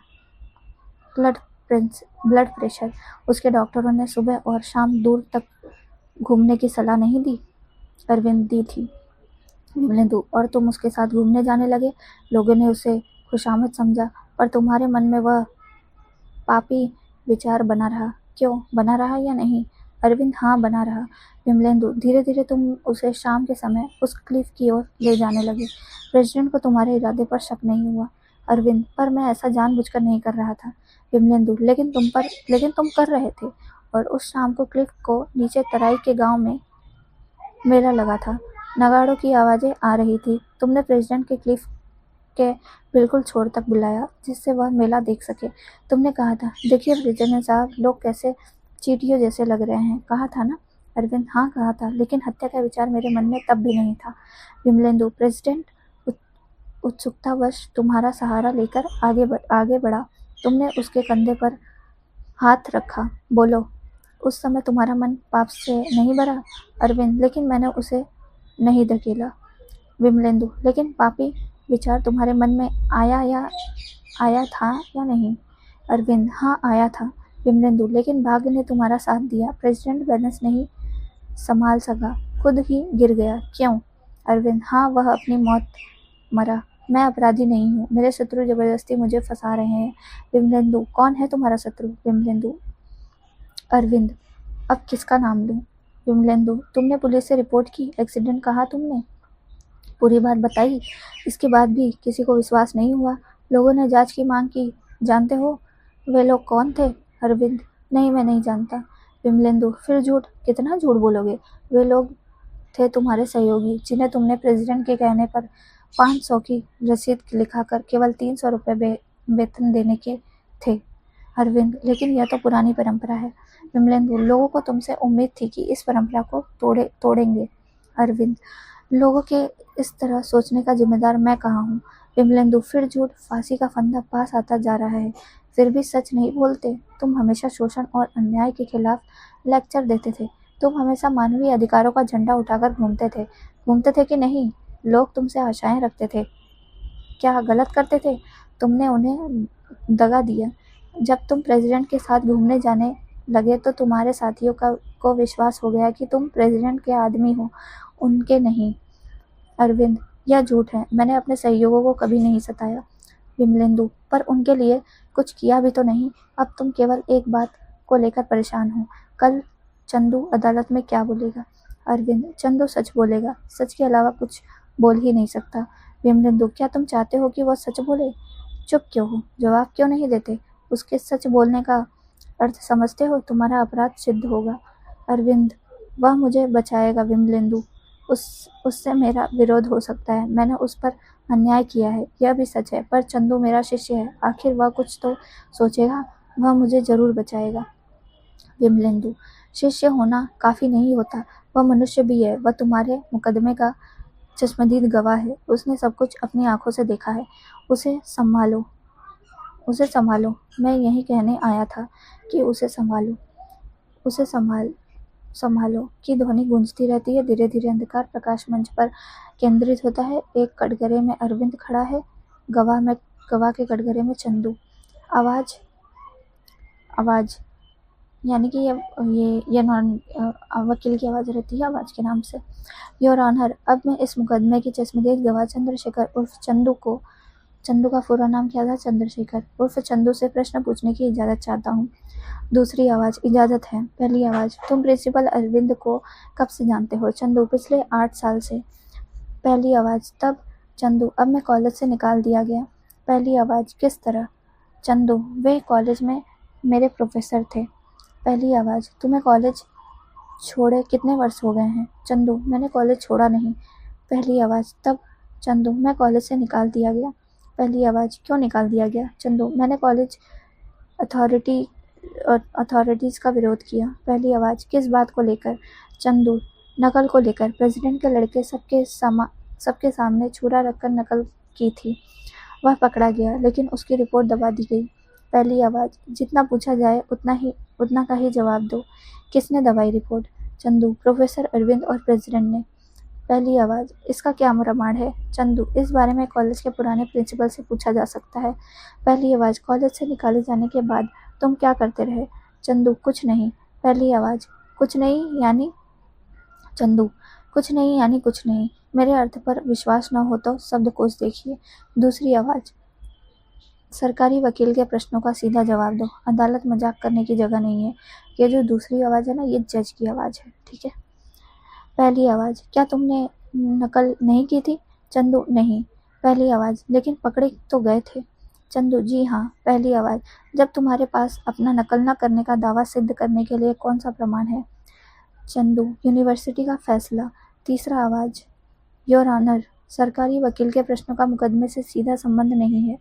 ब्लड प्रेशर। उसके डॉक्टरों ने सुबह और शाम दूर तक घूमने की सलाह नहीं दी? अरविंद: दी थी। विमलेंदु: और तुम उसके साथ घूमने जाने लगे? लोगों ने उसे खुशामद समझा, पर तुम्हारे मन में वह पापी विचार बना रहा। क्यों, बना रहा या नहीं? अरविंद: हाँ, बना रहा। विमलेंदु: धीरे धीरे तुम उसे शाम के समय उस क्लिफ की ओर ले जाने लगे। प्रेसिडेंट को तुम्हारे इरादे पर शक नहीं हुआ? अरविंद: पर मैं ऐसा जानबूझकर नहीं कर रहा था। विमलेंदु: लेकिन तुम कर रहे थे। और उस शाम को क्लिफ को नीचे तराई के गांव में मेला लगा था। नगाड़ों की आवाजें आ रही थी। तुमने प्रेसिडेंट के क्लिफ के बिल्कुल छोर तक बुलाया, जिससे वह मेला देख सके। तुमने कहा था, देखिए प्रेसिडेंट साहब, लोग कैसे चींटियों जैसे लग रहे हैं। कहा था ना? अरविंद: हाँ, कहा था, लेकिन हत्या का विचार मेरे मन में तब भी नहीं था। विमलेंदु: प्रेसिडेंट उत्सुकतावश तुम्हारा सहारा लेकर आगे बढ़ा। तुमने उसके कंधे पर हाथ रखा। बोलो, उस समय तुम्हारा मन पाप से नहीं भरा? अरविंद: लेकिन मैंने उसे नहीं धकेला। विमलेंदु: लेकिन पापी विचार तुम्हारे मन में आया था या नहीं? अरविंद: हाँ, आया था। विमलेंदु: लेकिन भाग्य ने तुम्हारा साथ दिया। प्रेसिडेंट बैलेंस नहीं संभाल सका, खुद ही गिर गया। क्यों? अरविंद: हाँ, वह अपनी मौत मरा। मैं अपराधी नहीं हूँ। मेरे शत्रु जबरदस्ती मुझे फंसा रहे हैं। विमलेंदु: कौन है तुम्हारा शत्रु? विमलेंदु: अरविंद: अब किसका नाम लूं? विमलेंदु: तुमने पुलिस से रिपोर्ट की, एक्सीडेंट कहा तुमने, पूरी बात बताई, इसके बाद भी किसी को विश्वास नहीं हुआ। लोगों ने जांच की मांग की। जानते हो वे लोग कौन थे? अरविंद: नहीं, मैं नहीं जानता। विमलेंदु: फिर झूठ, कितना झूठ बोलोगे? वे लोग थे तुम्हारे सहयोगी, जिन्हें तुमने प्रेसिडेंट के कहने पर 500 की रसीद लिखाकर केवल 300 रुपये वेतन देने के थे। अरविंद: लेकिन यह तो पुरानी परंपरा है। विमलेंदु: लोगों को तुमसे उम्मीद थी कि इस परंपरा को तोड़ेंगे। अरविंद: लोगों के इस तरह सोचने का जिम्मेदार मैं कहाँ हूँ? विमलेंदु, फिर झूठ, फांसी का फंदा पास आता जा रहा है, फिर भी सच नहीं बोलते। तुम हमेशा शोषण और अन्याय के खिलाफ लेक्चर देते थे। तुम हमेशा मानवीय अधिकारों का झंडा उठाकर घूमते थे कि नहीं? लोग तुमसे आशाएं रखते थे, क्या गलत करते थे? तुमने उन्हें दगा दिया। जब तुम प्रेसिडेंट के साथ घूमने जाने लगे तो तुम्हारे साथियों को विश्वास हो गया कि तुम प्रेसिडेंट के आदमी हो, उनके नहीं। अरविंद, यह झूठ है। मैंने अपने सहयोगियों को कभी नहीं सताया। विमलेंदु, पर उनके लिए कुछ किया भी तो नहीं। अब तुम केवल एक बात को लेकर परेशान हो, कल चंदू अदालत में क्या बोलेगा? अरविंद, चंदू सच बोलेगा, सच के अलावा कुछ बोल ही नहीं सकता। विमलेंदु, क्या तुम चाहते हो कि वह सच बोले? चुप क्यों हो? जवाब क्यों नहीं देते? उसके सच बोलने का अर्थ समझते हो? तुम्हारा अपराध सिद्ध होगा। अरविंद, वह मुझे बचाएगा। विमलेंदु, उससे मेरा विरोध हो सकता है। मैंने उस पर अन्याय किया है, यह भी सच है, पर चंदू मेरा शिष्य है। आखिर वह कुछ तो सोचेगा। वह मुझे जरूर बचाएगा। विमलेंदु, शिष्य होना काफी नहीं होता, वह मनुष्य भी है। वह तुम्हारे मुकदमे का चश्मदीद गवाह है। उसने सब कुछ अपनी आंखों से देखा है। उसे संभालो, उसे संभालो। मैं यही कहने आया था कि उसे संभालो, उसे संभालो की ध्वनि गूंजती रहती है। धीरे धीरे अंधकार प्रकाश मंच पर केंद्रित होता है। एक कटघरे में अरविंद खड़ा है, गवाह के कटघरे में चंदू। आवाज यानी कि ये नॉन वकील की आवाज रहती है आवाज के नाम से। योर ऑनर, अब मैं इस मुकदमे की चश्मदीद गवाह चंद्रशेखर उर्फ चंदू का पूरा नाम क्या था? चंद्रशेखर उर्फ चंदू से प्रश्न पूछने की इजाजत चाहता हूँ। दूसरी आवाज, इजाजत है। पहली आवाज, तुम प्रिंसिपल अरविंद को कब से जानते हो? चंदू, पिछले 8 साल से। पहली आवाज, तब? चंदू, अब मैं कॉलेज से निकाल दिया गया। पहली आवाज, किस तरह? चंदू, वे कॉलेज में मेरे प्रोफेसर थे। पहली आवाज, तुम्हें कॉलेज छोड़े कितने वर्ष हो गए हैं? चंदू, मैंने कॉलेज छोड़ा नहीं। पहली आवाज, तब? चंदू, मैं कॉलेज से निकाल दिया गया। पहली आवाज, क्यों निकाल दिया गया? चंदू, मैंने कॉलेज अथॉरिटीज का विरोध किया। पहली आवाज, किस बात को लेकर? चंदू, नकल को लेकर। प्रेसिडेंट के लड़के सबके सामने छुरा रखकर नकल की थी। वह पकड़ा गया, लेकिन उसकी रिपोर्ट दबा दी गई। पहली आवाज, जितना पूछा जाए उतना का ही जवाब दो। किसने दबाई रिपोर्ट? चंदू, प्रोफेसर अरविंद और प्रेसिडेंट ने। पहली आवाज, इसका क्या प्रमाण है? चंदू, इस बारे में कॉलेज के पुराने प्रिंसिपल से पूछा जा सकता है। पहली आवाज, कॉलेज से निकाले जाने के बाद तुम क्या करते रहे? चंदू, कुछ नहीं। पहली आवाज, कुछ नहीं यानी? चंदू, कुछ नहीं यानी कुछ नहीं। मेरे अर्थ पर विश्वास न हो तो शब्दकोश देखिए। दूसरी आवाज, सरकारी वकील के प्रश्नों का सीधा जवाब दो। अदालत मजाक करने की जगह नहीं है। ये जो दूसरी आवाज है ना, ये जज की आवाज है, ठीक है? पहली आवाज, क्या तुमने नकल नहीं की थी? चंदू, नहीं। पहली आवाज, लेकिन पकड़े तो गए थे? चंदू, जी हाँ। पहली आवाज, जब तुम्हारे पास अपना नकल न करने का दावा सिद्ध करने के लिए कौन सा प्रमाण है? चंदू, यूनिवर्सिटी का फैसला। तीसरा आवाज, योर ऑनर, सरकारी वकील के प्रश्नों का मुकदमे से सीधा संबंध नहीं है।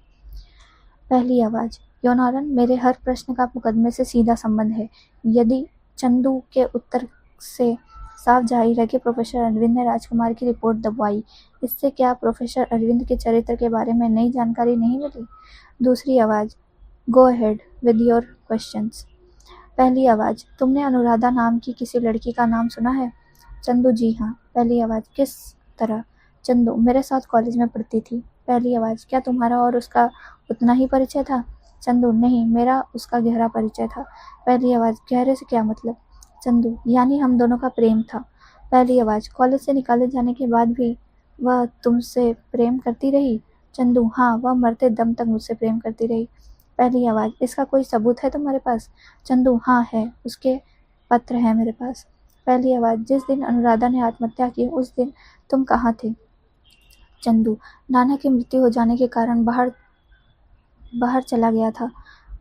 पहली आवाज, योर ऑनर, मेरे हर प्रश्न का मुकदमे से सीधा संबंध है। यदि चंदू के उत्तर से साफ जाहिर है कि प्रोफेसर अरविंद ने राजकुमार की रिपोर्ट दबवाई, इससे क्या प्रोफेसर अरविंद के चरित्र के बारे में नई जानकारी नहीं मिली? दूसरी आवाज, go ahead with your questions. पहली आवाज, तुमने अनुराधा नाम की किसी लड़की का नाम सुना है? चंदू, जी हाँ। पहली आवाज, किस तरह? चंदू, मेरे साथ कॉलेज में पढ़ती थी। पहली आवाज, क्या तुम्हारा और उसका उतना ही परिचय था? चंदू, नहीं, मेरा उसका गहरा परिचय था। पहली आवाज, गहरे से क्या मतलब? चंदू, यानी हम दोनों का प्रेम था। पहली आवाज, कॉलेज से निकाले जाने के बाद भी वह तुमसे प्रेम करती रही? चंदू, हाँ, वह मरते दम तक मुझसे प्रेम करती रही। पहली आवाज, इसका कोई सबूत है तुम्हारे पास? चंदू, हाँ है, उसके पत्र है मेरे पास। पहली आवाज, जिस दिन अनुराधा ने आत्महत्या की उस दिन तुम कहाँ थे? चंदू, नाना की मृत्यु हो जाने के कारण बाहर चला गया था।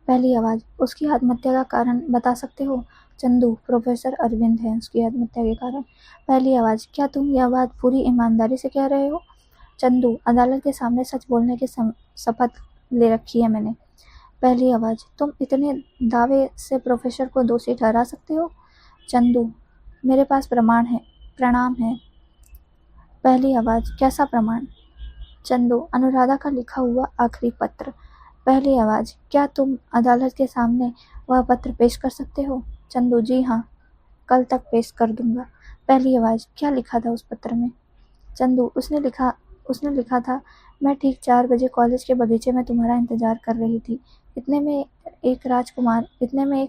पहली आवाज, उसकी आत्महत्या का कारण बता सकते हो? चंदू, प्रोफेसर अरविंद है उसकी आत्महत्या के कारण। पहली आवाज, क्या तुम यह बात पूरी ईमानदारी से कह रहे हो? चंदू, अदालत के सामने सच बोलने की शपथ ले रखी है मैंने। पहली आवाज, तुम इतने दावे से प्रोफेसर को दोषी ठहरा सकते हो? चंदू, मेरे पास प्रमाण है। प्रणाम है। पहली आवाज़, कैसा प्रमाण? चंदू, अनुराधा का लिखा हुआ आखिरी पत्र। पहली आवाज़, क्या तुम अदालत के सामने वह पत्र पेश कर सकते हो? चंदू, जी हाँ, कल तक पेश कर दूंगा। पहली आवाज़, क्या लिखा था उस पत्र में? चंदू, उसने लिखा था, मैं ठीक 4 बजे कॉलेज के बगीचे में तुम्हारा इंतजार कर रही थी। इतने में एक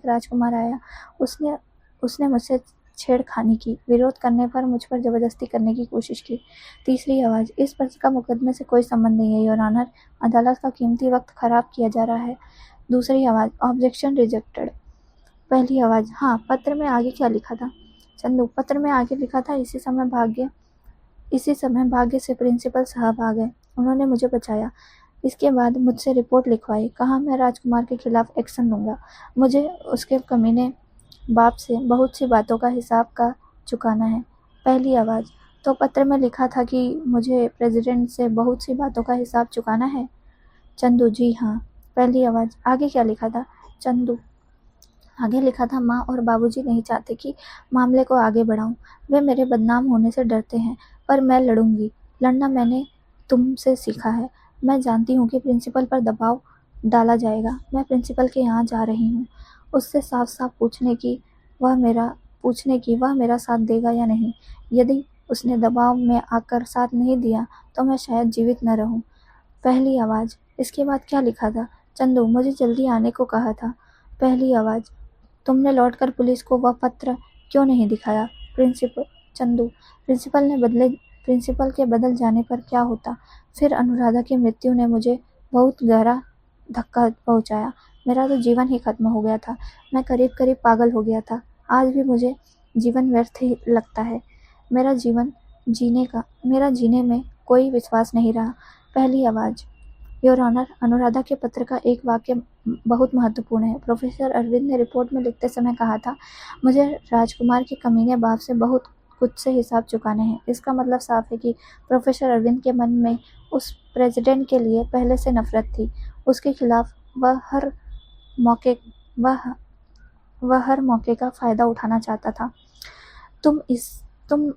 राजकुमार आया। उसने उसने मुझसे छेड़खानी की, विरोध करने पर मुझ पर जबरदस्ती करने की कोशिश की। तीसरी आवाज़, इस पर्ची का मुकदमे से कोई संबंध नहीं है योर ऑनर, अदालत का कीमती वक्त खराब किया जा रहा है। दूसरी आवाज़, ऑब्जेक्शन रिजेक्टेड। पहली आवाज़, हाँ, पत्र में आगे क्या लिखा था? चंदू, पत्र में आगे लिखा था, इसी समय भाग्य से प्रिंसिपल साहब आ गए। उन्होंने मुझे बचाया। इसके बाद मुझसे रिपोर्ट लिखवाई। कहा मैं राजकुमार के खिलाफ एक्शन लूँगा। मुझे उसके कमीने बाप से बहुत सी बातों का हिसाब का चुकाना है। पहली आवाज़, तो पत्र में लिखा था कि मुझे प्रेसिडेंट से बहुत सी बातों का हिसाब चुकाना है? चंदू, जी हाँ। पहली आवाज़, आगे क्या लिखा था? चंदू, आगे लिखा था, माँ और बाबूजी नहीं चाहते कि मामले को आगे बढ़ाऊं। वे मेरे बदनाम होने से डरते हैं, पर मैं लड़ूंगी। लड़ना मैंने तुमसे सीखा है। मैं जानती हूँ कि प्रिंसिपल पर दबाव डाला जाएगा। मैं प्रिंसिपल के यहाँ जा रही हूँ, उससे साफ साफ पूछने की वह मेरा साथ देगा या नहीं। यदि उसने दबाव में आकर साथ नहीं दिया तो मैं शायद जीवित न रहूं। पहली आवाज़, इसके बाद क्या लिखा था? चंदू, मुझे जल्दी आने को कहा था। पहली आवाज़, तुमने लौटकर पुलिस को वह पत्र क्यों नहीं दिखाया? प्रिंसिपल चंदू, प्रिंसिपल के बदल जाने पर क्या होता? फिर अनुराधा की मृत्यु ने मुझे बहुत गहरा धक्का पहुंचाया। मेरा तो जीवन ही खत्म हो गया था। मैं करीब करीब पागल हो गया था। आज भी मुझे जीवन व्यर्थ ही लगता है। मेरा जीने में कोई विश्वास नहीं रहा। पहली आवाज़, योर ऑनर, अनुराधा के पत्र का एक वाक्य बहुत महत्वपूर्ण है। प्रोफेसर अरविंद ने रिपोर्ट में लिखते समय कहा था, मुझे राजकुमार के कमीने बाप से बहुत कुछ से हिसाब चुकाने हैं। इसका मतलब साफ है कि प्रोफेसर अरविंद के मन में उस प्रेसिडेंट के लिए पहले से नफरत थी। उसके खिलाफ वह हर मौके का फायदा उठाना चाहता था। तुम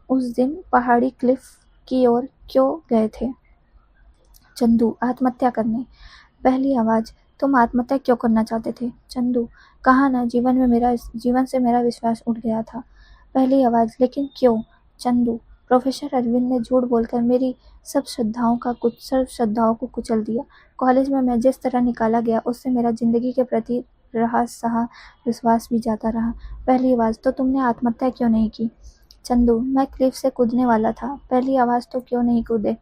उस दिन पहाड़ी क्लिफ की ओर क्यों गए थे? चंदू, आत्महत्या करने। पहली आवाज़, तुम आत्महत्या क्यों करना चाहते थे? चंदू, कहा ना, जीवन से मेरा विश्वास उठ गया था। पहली आवाज़, लेकिन क्यों? चंदू, प्रोफेसर अरविंद ने झूठ बोलकर मेरी सब श्रद्धाओं को कुचल दिया। कॉलेज में मैं जिस तरह निकाला गया उससे मेरा जिंदगी के प्रति रहा सहा विश्वास भी जाता रहा। पहली आवाज़, तो तुमने आत्महत्या क्यों नहीं की? चंदू, मैं क्लिफ से कूदने वाला था। पहली आवाज़, तो क्यों नहीं कूदे?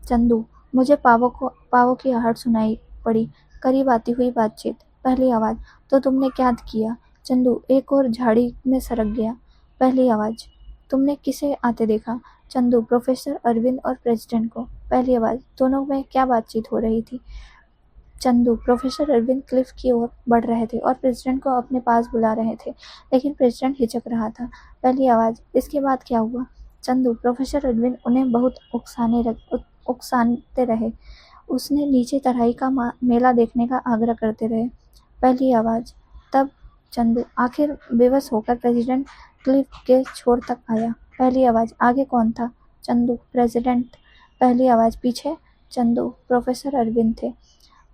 चंदू, मुझे पावों की आहट सुनाई पड़ी। करीब आती हुई बातचीत। पहली आवाज़, तो तुमने क्या किया? चंदू, एक और झाड़ी में सरक गया। पहली आवाज़, तुमने किसे आते देखा? चंदू, प्रोफेसर अरविंद और प्रेसिडेंट को। पहली आवाज़, दोनों में क्या बातचीत हो रही थी? चंदू, प्रोफेसर अरविंद क्लिफ की ओर बढ़ रहे थे और प्रेसिडेंट को अपने पास बुला रहे थे, लेकिन प्रेसिडेंट हिचक रहा था। पहली आवाज़, इसके बाद क्या हुआ? चंदू, प्रोफेसर अरविंद उन्हें बहुत उकसाते रहे। उसने नीचे तराई का मेला देखने का आग्रह करते रहे। पहली आवाज़, तब चंदू, आखिर बेबस होकर प्रेसिडेंट क्लिफ के छोर तक आया। पहली आवाज़, आगे कौन था? चंदू, प्रेसिडेंट। पहली आवाज़, पीछे? चंदू, प्रोफेसर अरविंद थे।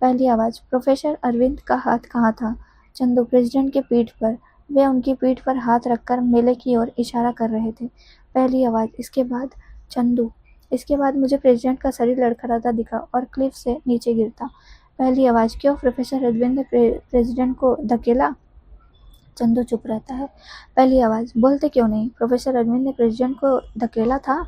पहली आवाज़, प्रोफेसर अरविंद का हाथ कहाँ था? चंदू, प्रेसिडेंट की पीठ पर। वे उनकी पीठ पर हाथ रखकर मेले की ओर इशारा कर रहे थे। पहली आवाज़, इसके बाद? चंदू, इसके बाद मुझे प्रेसिडेंट का शरीर लड़खड़ाता दिखा और क्लिफ से नीचे गिरता। पहली आवाज़, क्यों प्रोफेसर अरविंद ने प्रेसिडेंट को धकेला? चंदू चुप रहता है। पहली आवाज़, बोलते क्यों नहीं? प्रोफेसर अरविंद ने प्रेसिडेंट को धकेला था?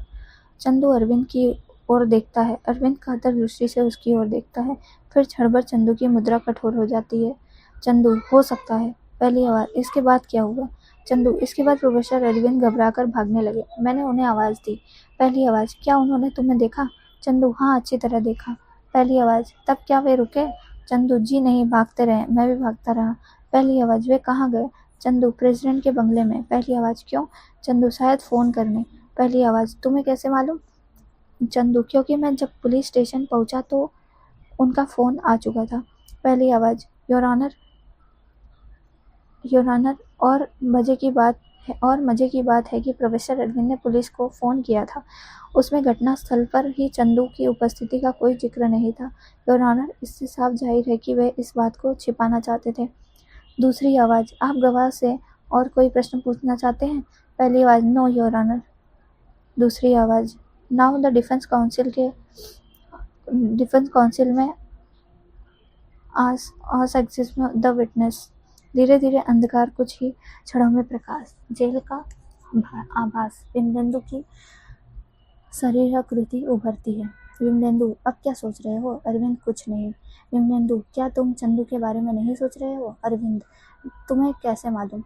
चंदू अरविंद की ओर देखता है। अरविंद कातर दृष्टि से उसकी ओर देखता है। फिर क्षणभर चंदू की मुद्रा कठोर हो जाती है। चंदू, हो सकता है। पहली आवाज़, इसके बाद क्या हुआ? चंदू, इसके बाद प्रोफेसर अरविंद घबराकर भागने लगे। मैंने उन्हें आवाज़ दी। पहली आवाज़, क्या उन्होंने तुम्हें देखा? चंदू, हाँ, अच्छी तरह देखा। पहली आवाज़, तब क्या वे रुके? चंदू, जी नहीं, भागते रहे। मैं भी भागता रहा। पहली आवाज़, वे कहाँ गए? चंदू, प्रेसिडेंट के बंगले में। पहली आवाज़, क्यों? चंदू, शायद फ़ोन करने। पहली आवाज़, तुम्हें कैसे मालूम? चंदू, क्योंकि मैं जब पुलिस स्टेशन पहुंचा तो उनका फ़ोन आ चुका था। पहली आवाज़, योर ऑनर, और बजे की बात और मजे की बात है कि प्रोफेसर अरविंद ने पुलिस को फ़ोन किया था। उसमें घटनास्थल पर ही चंदू की उपस्थिति का कोई जिक्र नहीं था। योर ऑनर, इससे साफ जाहिर है कि वे इस बात को छिपाना चाहते थे। दूसरी आवाज़, आप गवाह से और कोई प्रश्न पूछना चाहते हैं? पहली आवाज़, नो योर ऑनर। दूसरी आवाज़, नाउ द डिफेंस काउंसिल में आस एग्जिस्ट द विटनेस। धीरे धीरे अंधकार, कुछ ही क्षणों में प्रकाश। जेल का आभास। विमलेंदु की शरीराकृति उभरती है। विमलेंदु, अब क्या सोच रहे हो? अरविंद, कुछ नहीं। विमलेंदु, क्या तुम चंदू के बारे में नहीं सोच रहे हो? अरविंद, तुम्हें कैसे मालूम?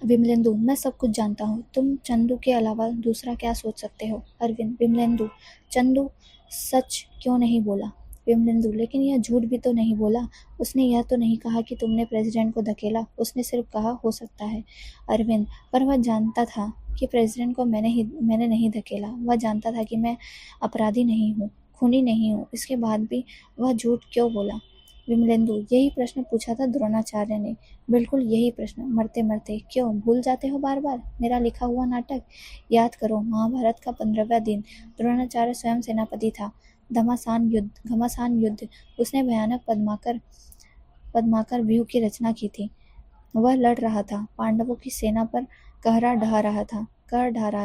विमलेंदु, मैं सब कुछ जानता हूँ। तुम चंदू के अलावा दूसरा क्या सोच सकते हो? अरविंद, विमलेंदु, चंदू सच क्यों नहीं बोला? विमलेंदु, लेकिन यह झूठ भी तो नहीं बोला। उसने यह तो नहीं कहा कि तुमने प्रेसिडेंट को धकेला। उसने सिर्फ कहा हो सकता है। अरविंद, पर वह जानता था कि प्रेसिडेंट को मैंने नहीं धकेला। वह जानता था कि मैं अपराधी नहीं हूँ, खूनी नहीं हूँ। इसके बाद भी वह झूठ क्यों बोला? विमलेंदु, यही प्रश्न पूछा था द्रोणाचार्य ने। बिल्कुल यही प्रश्न। मरते मरते क्यों भूल जाते हो बार बार मेरा लिखा हुआ नाटक? याद करो, महाभारत का 15वां दिन। द्रोणाचार्य स्वयं सेनापति था। घमासान युद्ध। उसने भयानक पद्माकर व्यूह की रचना की थी। वह लड़ रहा था, पांडवों की सेना पर कहर ढा रहा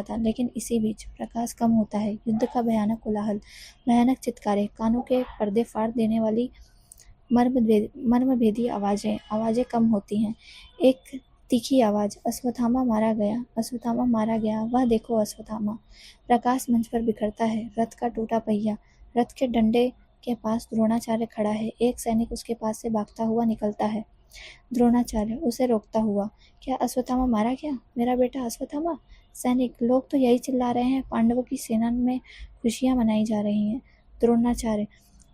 था। लेकिन इसी बीच प्रकाश कम होता है। युद्ध का भयानक कोलाहल, भयानक चित्कारें, कानों के पर्दे फाड़ देने वाली मर्मभेदी आवाजें कम होती हैं। एक तीखी आवाज, अश्वत्थामा मारा गया। वह देखो अश्वत्थामा। प्रकाश मंच पर बिखरता है। रथ का टूटा पहिया। रथ के डंडे के पास द्रोणाचार्य खड़ा है। एक सैनिक उसके पास से भागता हुआ निकलता है। द्रोणाचार्य उसे रोकता हुआ, क्या अश्वत्थामा मारा गया? मेरा बेटा अश्वत्थामा? सैनिक, लोग तो यही चिल्ला रहे हैं। पांडवों की सेना में खुशियां मनाई जा रही हैं। द्रोणाचार्य,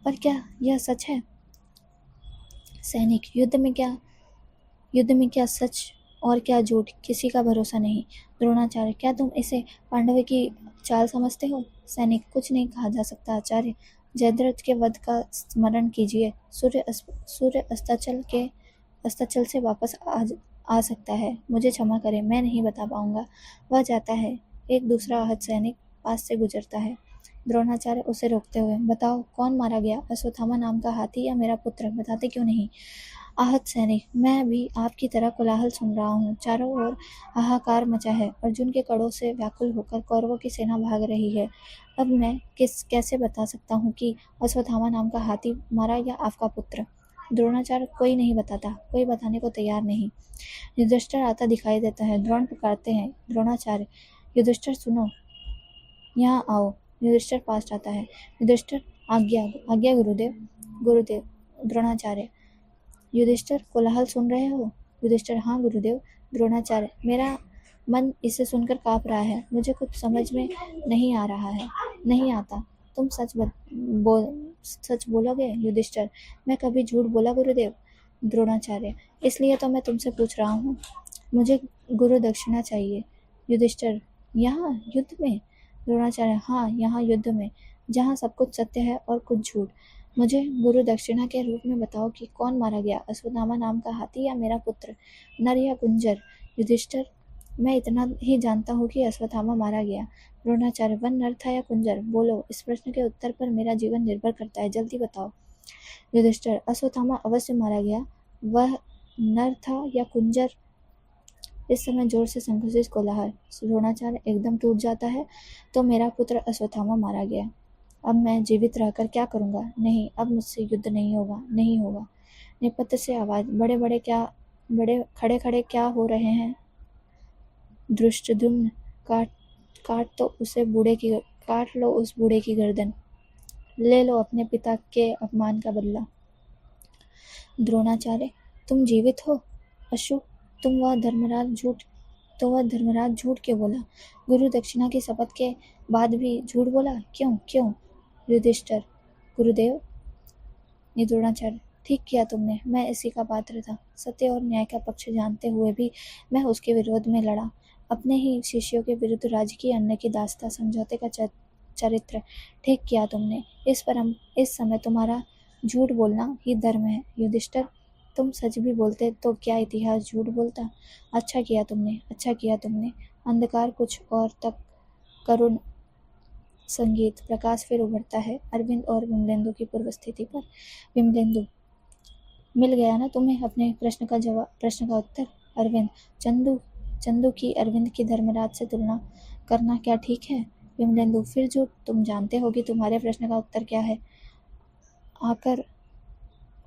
पर क्या यह सच है? सैनिक, युद्ध में क्या सच और क्या झूठ, किसी का भरोसा नहीं। द्रोणाचार्य, क्या तुम इसे पांडवों की चाल समझते हो? सैनिक, कुछ नहीं कहा जा सकता आचार्य। जयद्रथ के वध का स्मरण कीजिए। सूर्य अस्ताचल से वापस आ सकता है। मुझे क्षमा करें, मैं नहीं बता पाऊंगा। वह जाता है। एक दूसरा आहत सैनिक पास से गुजरता है। द्रोणाचार्य उसे रोकते हुए, बताओ कौन मारा गया? अश्वत्थामा नाम का हाथी या मेरा पुत्र? बताते क्यों नहीं? आहत सैनिक, मैं भी आपकी तरह कोलाहल सुन रहा हूँ। चारों ओर हाहाकार मचा है। अर्जुन के कड़ों से व्याकुल होकर कौरवों की सेना भाग रही है। अब मैं कैसे बता सकता हूँ कि अश्वत्थामा नाम का हाथी मारा या आपका पुत्र? द्रोणाचार्य, कोई नहीं बताता, कोई बताने को तैयार नहीं। युधिष्ठिर आता दिखाई देता है। द्रोण पुकारते हैं, द्रोणाचार्य, युधिष्ठिर सुनो, यहाँ आओ। युधिष्ठिर पास आता है। युधिष्ठिर, आज्ञा गुरुदेव। द्रोणाचार्य, युधिष्ठिर, कोलाहल सुन रहे हो? युधिष्ठिर, हाँ गुरुदेव। द्रोणाचार्य, मेरा मन इसे सुनकर काँप रहा है। मुझे कुछ समझ में नहीं आता। तुम सच बोलोगे? युधिष्ठिर, मैं कभी झूठ बोला गुरुदेव? द्रोणाचार्य, इसलिए तो मैं तुमसे पूछ रहा हूँ। मुझे गुरु दक्षिणा चाहिए। युधिष्ठिर, यहाँ युद्ध में? द्रोणाचार्य, हाँ, यहाँ युद्ध में, जहाँ सब कुछ सत्य है और कुछ झूठ। मुझे गुरु दक्षिणा के रूप में बताओ कि कौन मारा गया, अश्वत्थामा नाम का हाथी या मेरा पुत्र, नर या कुंजर? युधिष्ठिर, मैं इतना ही जानता हूँ कि अश्वत्थामा मारा गया। द्रोणाचार्य, वह नर था या कुंजर? बोलो, इस प्रश्न के उत्तर पर मेरा जीवन निर्भर करता है, जल्दी बताओ। युधिष्ठिर, अश्वत्थामा अवश्य मारा गया। वह नर था या कुंजर? इस समय जोर से संकुचित कोलाहल। द्रोणाचार्य एकदम टूट जाता है। तो मेरा पुत्र अश्वत्थामा मारा गया। अब मैं जीवित रहकर क्या करूँगा? नहीं, अब मुझसे युद्ध नहीं होगा। नेपथ्य से आवाज, बड़े खड़े क्या हो रहे हैं? धृष्टद्युम्न, काट लो उस बूढ़े की गर्दन। ले लो अपने पिता के अपमान का बदला। द्रोणाचार्य, तुम जीवित हो? अशु, तो वह धर्मराज झूठ क्यों बोला? गुरु दक्षिणा की शपथ के बाद भी झूठ बोला? क्यों? युधिष्ठिर, गुरुदेव। द्रोणाचार्य, ठीक किया तुमने, मैं इसी का पात्र था। सत्य और न्याय का पक्ष जानते हुए भी मैं उसके विरोध में लड़ा। अपने ही शिष्यों के विरुद्ध राजकीय अन्य की दास्ता, समझौते का चरित्र। ठीक किया तुमने। इस समय तुम्हारा झूठ बोलना ही धर्म है। युधिष्ठिर, तुम सच भी बोलते तो क्या इतिहास झूठ बोलता? अच्छा किया तुमने। अंधकार कुछ और तक करुण संगीत प्रकाश फिर उभरता है अरविंद और विमलेंदु की पूर्व स्थिति पर। विमलेंदु, मिल गया ना तुम्हें अपने प्रश्न का उत्तर? अरविंद, चंदू की अरविंद की धर्मराज से तुलना करना क्या ठीक है? विमलेंदु, फिर झूठ। तुम जानते हो कि तुम्हारे प्रश्न का उत्तर क्या है? आकर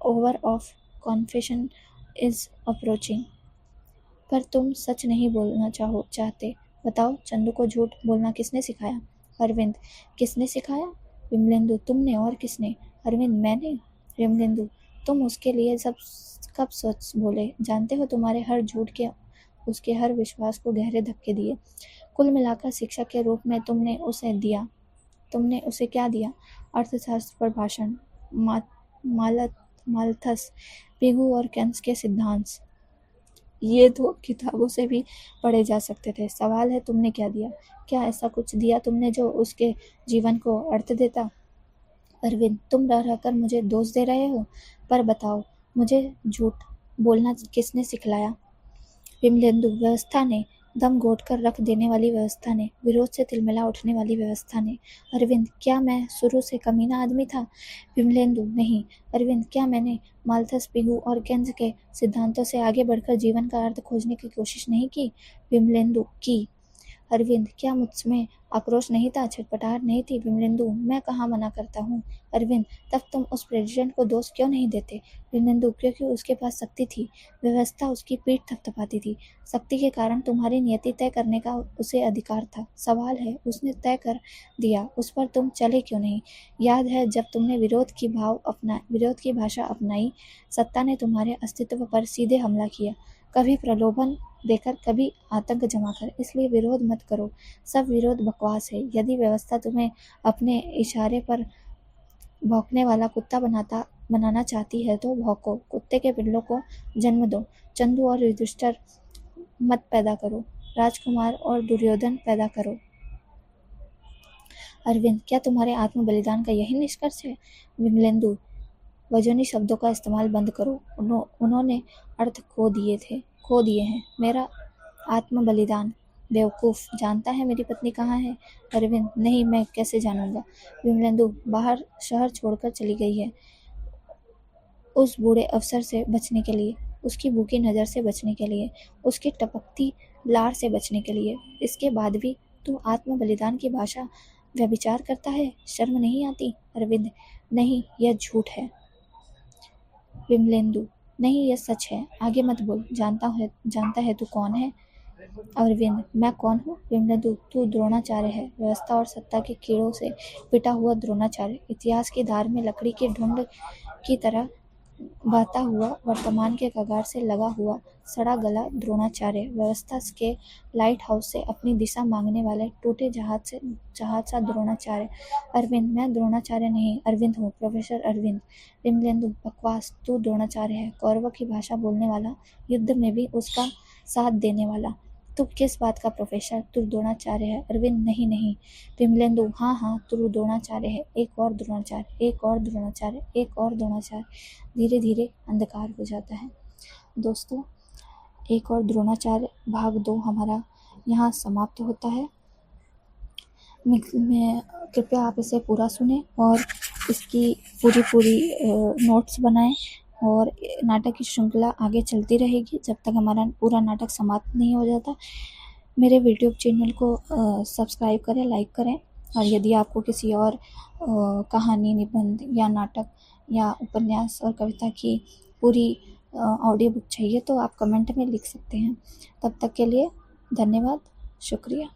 over of confession is approaching. पर तुम सच नहीं बोलना चाहते। बताओ, चंदू को झूठ बोलना किसने सिखाया? अरविंद, किसने सिखाया? विमलेंदु, तुमने। और किसने? अरविंद, मैंने। विमलेंदु, तुम उसके लिए सब कब सच बोले? जानते हो, तुम्हारे हर झूठ के उसके हर विश्वास को गहरे धक्के दिए। कुल मिलाकर शिक्षक के रूप में तुमने उसे क्या दिया? अर्थशास्त्र पर भाषण, मालथस, पिगू और केन्स के सिद्धांत। ये तो किताबों से भी पढ़े जा सकते थे। सवाल है, तुमने क्या दिया? क्या ऐसा कुछ दिया तुमने जो उसके जीवन को अर्थ देता? अरविंद, तुम रह रहकर मुझे दोष दे रहे हो। पर बताओ, मुझे झूठ बोलना किसने सिखलाया? विमलेंदु, व्यवस्था ने। दम घोटकर रख देने वाली व्यवस्था ने। विरोध से तिलमिला उठने वाली व्यवस्था ने। अरविंद, क्या मैं शुरू से कमीना आदमी था? विमलेंदु, नहीं। अरविंद, क्या मैंने माल्थस, पिगू और केन्स के सिद्धांतों से आगे बढ़कर जीवन का अर्थ खोजने की कोशिश नहीं की? विमलेंदु, की। अरविंद, क्या मुझमें आक्रोश नहीं था, छटपटाहट नहीं थी? विमलेंदु, मैं कहाँ मना करता हूँ। अरविंद, तब तुम उस प्रेसिडेंट को दोष क्यों नहीं देते? विमलेंदु, क्योंकि उसके पास शक्ति थी। व्यवस्था उसकी पीठ थपथपाती थी। शक्ति के कारण तुम्हारी नियति तय करने का उसे अधिकार था। सवाल है, उसने तय कर दिया, उस पर तुम चले क्यों नहीं? याद है जब तुमने विरोध की भाषा अपनाई, सत्ता ने तुम्हारे अस्तित्व पर सीधे हमला किया, कभी प्रलोभन देकर, कभी आतंक जमाकर। इसलिए विरोध मत करो, सब विरोध बकवास है। यदि व्यवस्था तुम्हें अपने इशारे पर भौंकने वाला कुत्ता बनाना चाहती है तो भौंको, कुत्ते के पिल्लों को जन्म दो। चंदू और युधिष्ठिर मत पैदा करो, राजकुमार और दुर्योधन पैदा करो। अरविंद, क्या तुम्हारे आत्म बलिदान का यही निष्कर्ष है? विमलेंदु, वजनी शब्दों का इस्तेमाल बंद करो, उन्होंने अर्थ खो दिए हैं। मेरा आत्म बलिदान? बेवकूफ, जानता है मेरी पत्नी कहाँ है? अरविंद, नहीं, मैं कैसे जानूंगा? विमलेंदु, बाहर शहर छोड़कर चली गई है, उस बूढ़े अफसर से बचने के लिए, उसकी भूखी नज़र से बचने के लिए, उसकी टपकती लार से बचने के लिए। इसके बाद भी तू आत्म बलिदान की भाषा व्यभिचार करता है, शर्म नहीं आती? अरविंद, नहीं, यह झूठ है। विमलेंदु, नहीं, यह सच है। आगे मत बोल। जानता है तू कौन है? अरविंद, मैं कौन हूँ? विमलेंदु, तू द्रोणाचार्य है, व्यवस्था और सत्ता के कीड़ों से पिटा हुआ द्रोणाचार्य, इतिहास की धार में लकड़ी की ढूंढ की तरह बहता हुआ, वर्तमान के कगार से लगा हुआ सड़ा गला द्रोणाचार्य, व्यवस्था के लाइट हाउस से अपनी दिशा मांगने वाले टूटे जहाज सा द्रोणाचार्य। अरविंद, मैं द्रोणाचार्य नहीं, अरविंद हूँ, प्रोफेसर अरविंद। विमलेंदु, बकवास, तू द्रोणाचार्य है, कौरवों की भाषा बोलने वाला, युद्ध में भी उसका साथ देने वाला। तू किस बात का प्रोफेसर? तू द्रोणाचार्य है। अरविंद, नहीं। विमलेंदु, हाँ, तू द्रोणाचार्य है, एक और द्रोणाचार्य, एक और द्रोणाचार्य, एक और द्रोणाचार्य। धीरे धीरे अंधकार हो जाता है। दोस्तों, एक और द्रोणाचार्य भाग 2 हमारा यहाँ समाप्त होता है। मैं कृपया आप इसे पूरा सुने और इसकी पूरी नोट्स बनाएं, और नाटक की श्रृंखला आगे चलती रहेगी जब तक हमारा पूरा नाटक समाप्त नहीं हो जाता। मेरे यूट्यूब चैनल को सब्सक्राइब करें, लाइक करें, और यदि आपको किसी और कहानी, निबंध या नाटक या उपन्यास और कविता की पूरी ऑडियो बुक चाहिए तो आप कमेंट में लिख सकते हैं। तब तक के लिए धन्यवाद, शुक्रिया।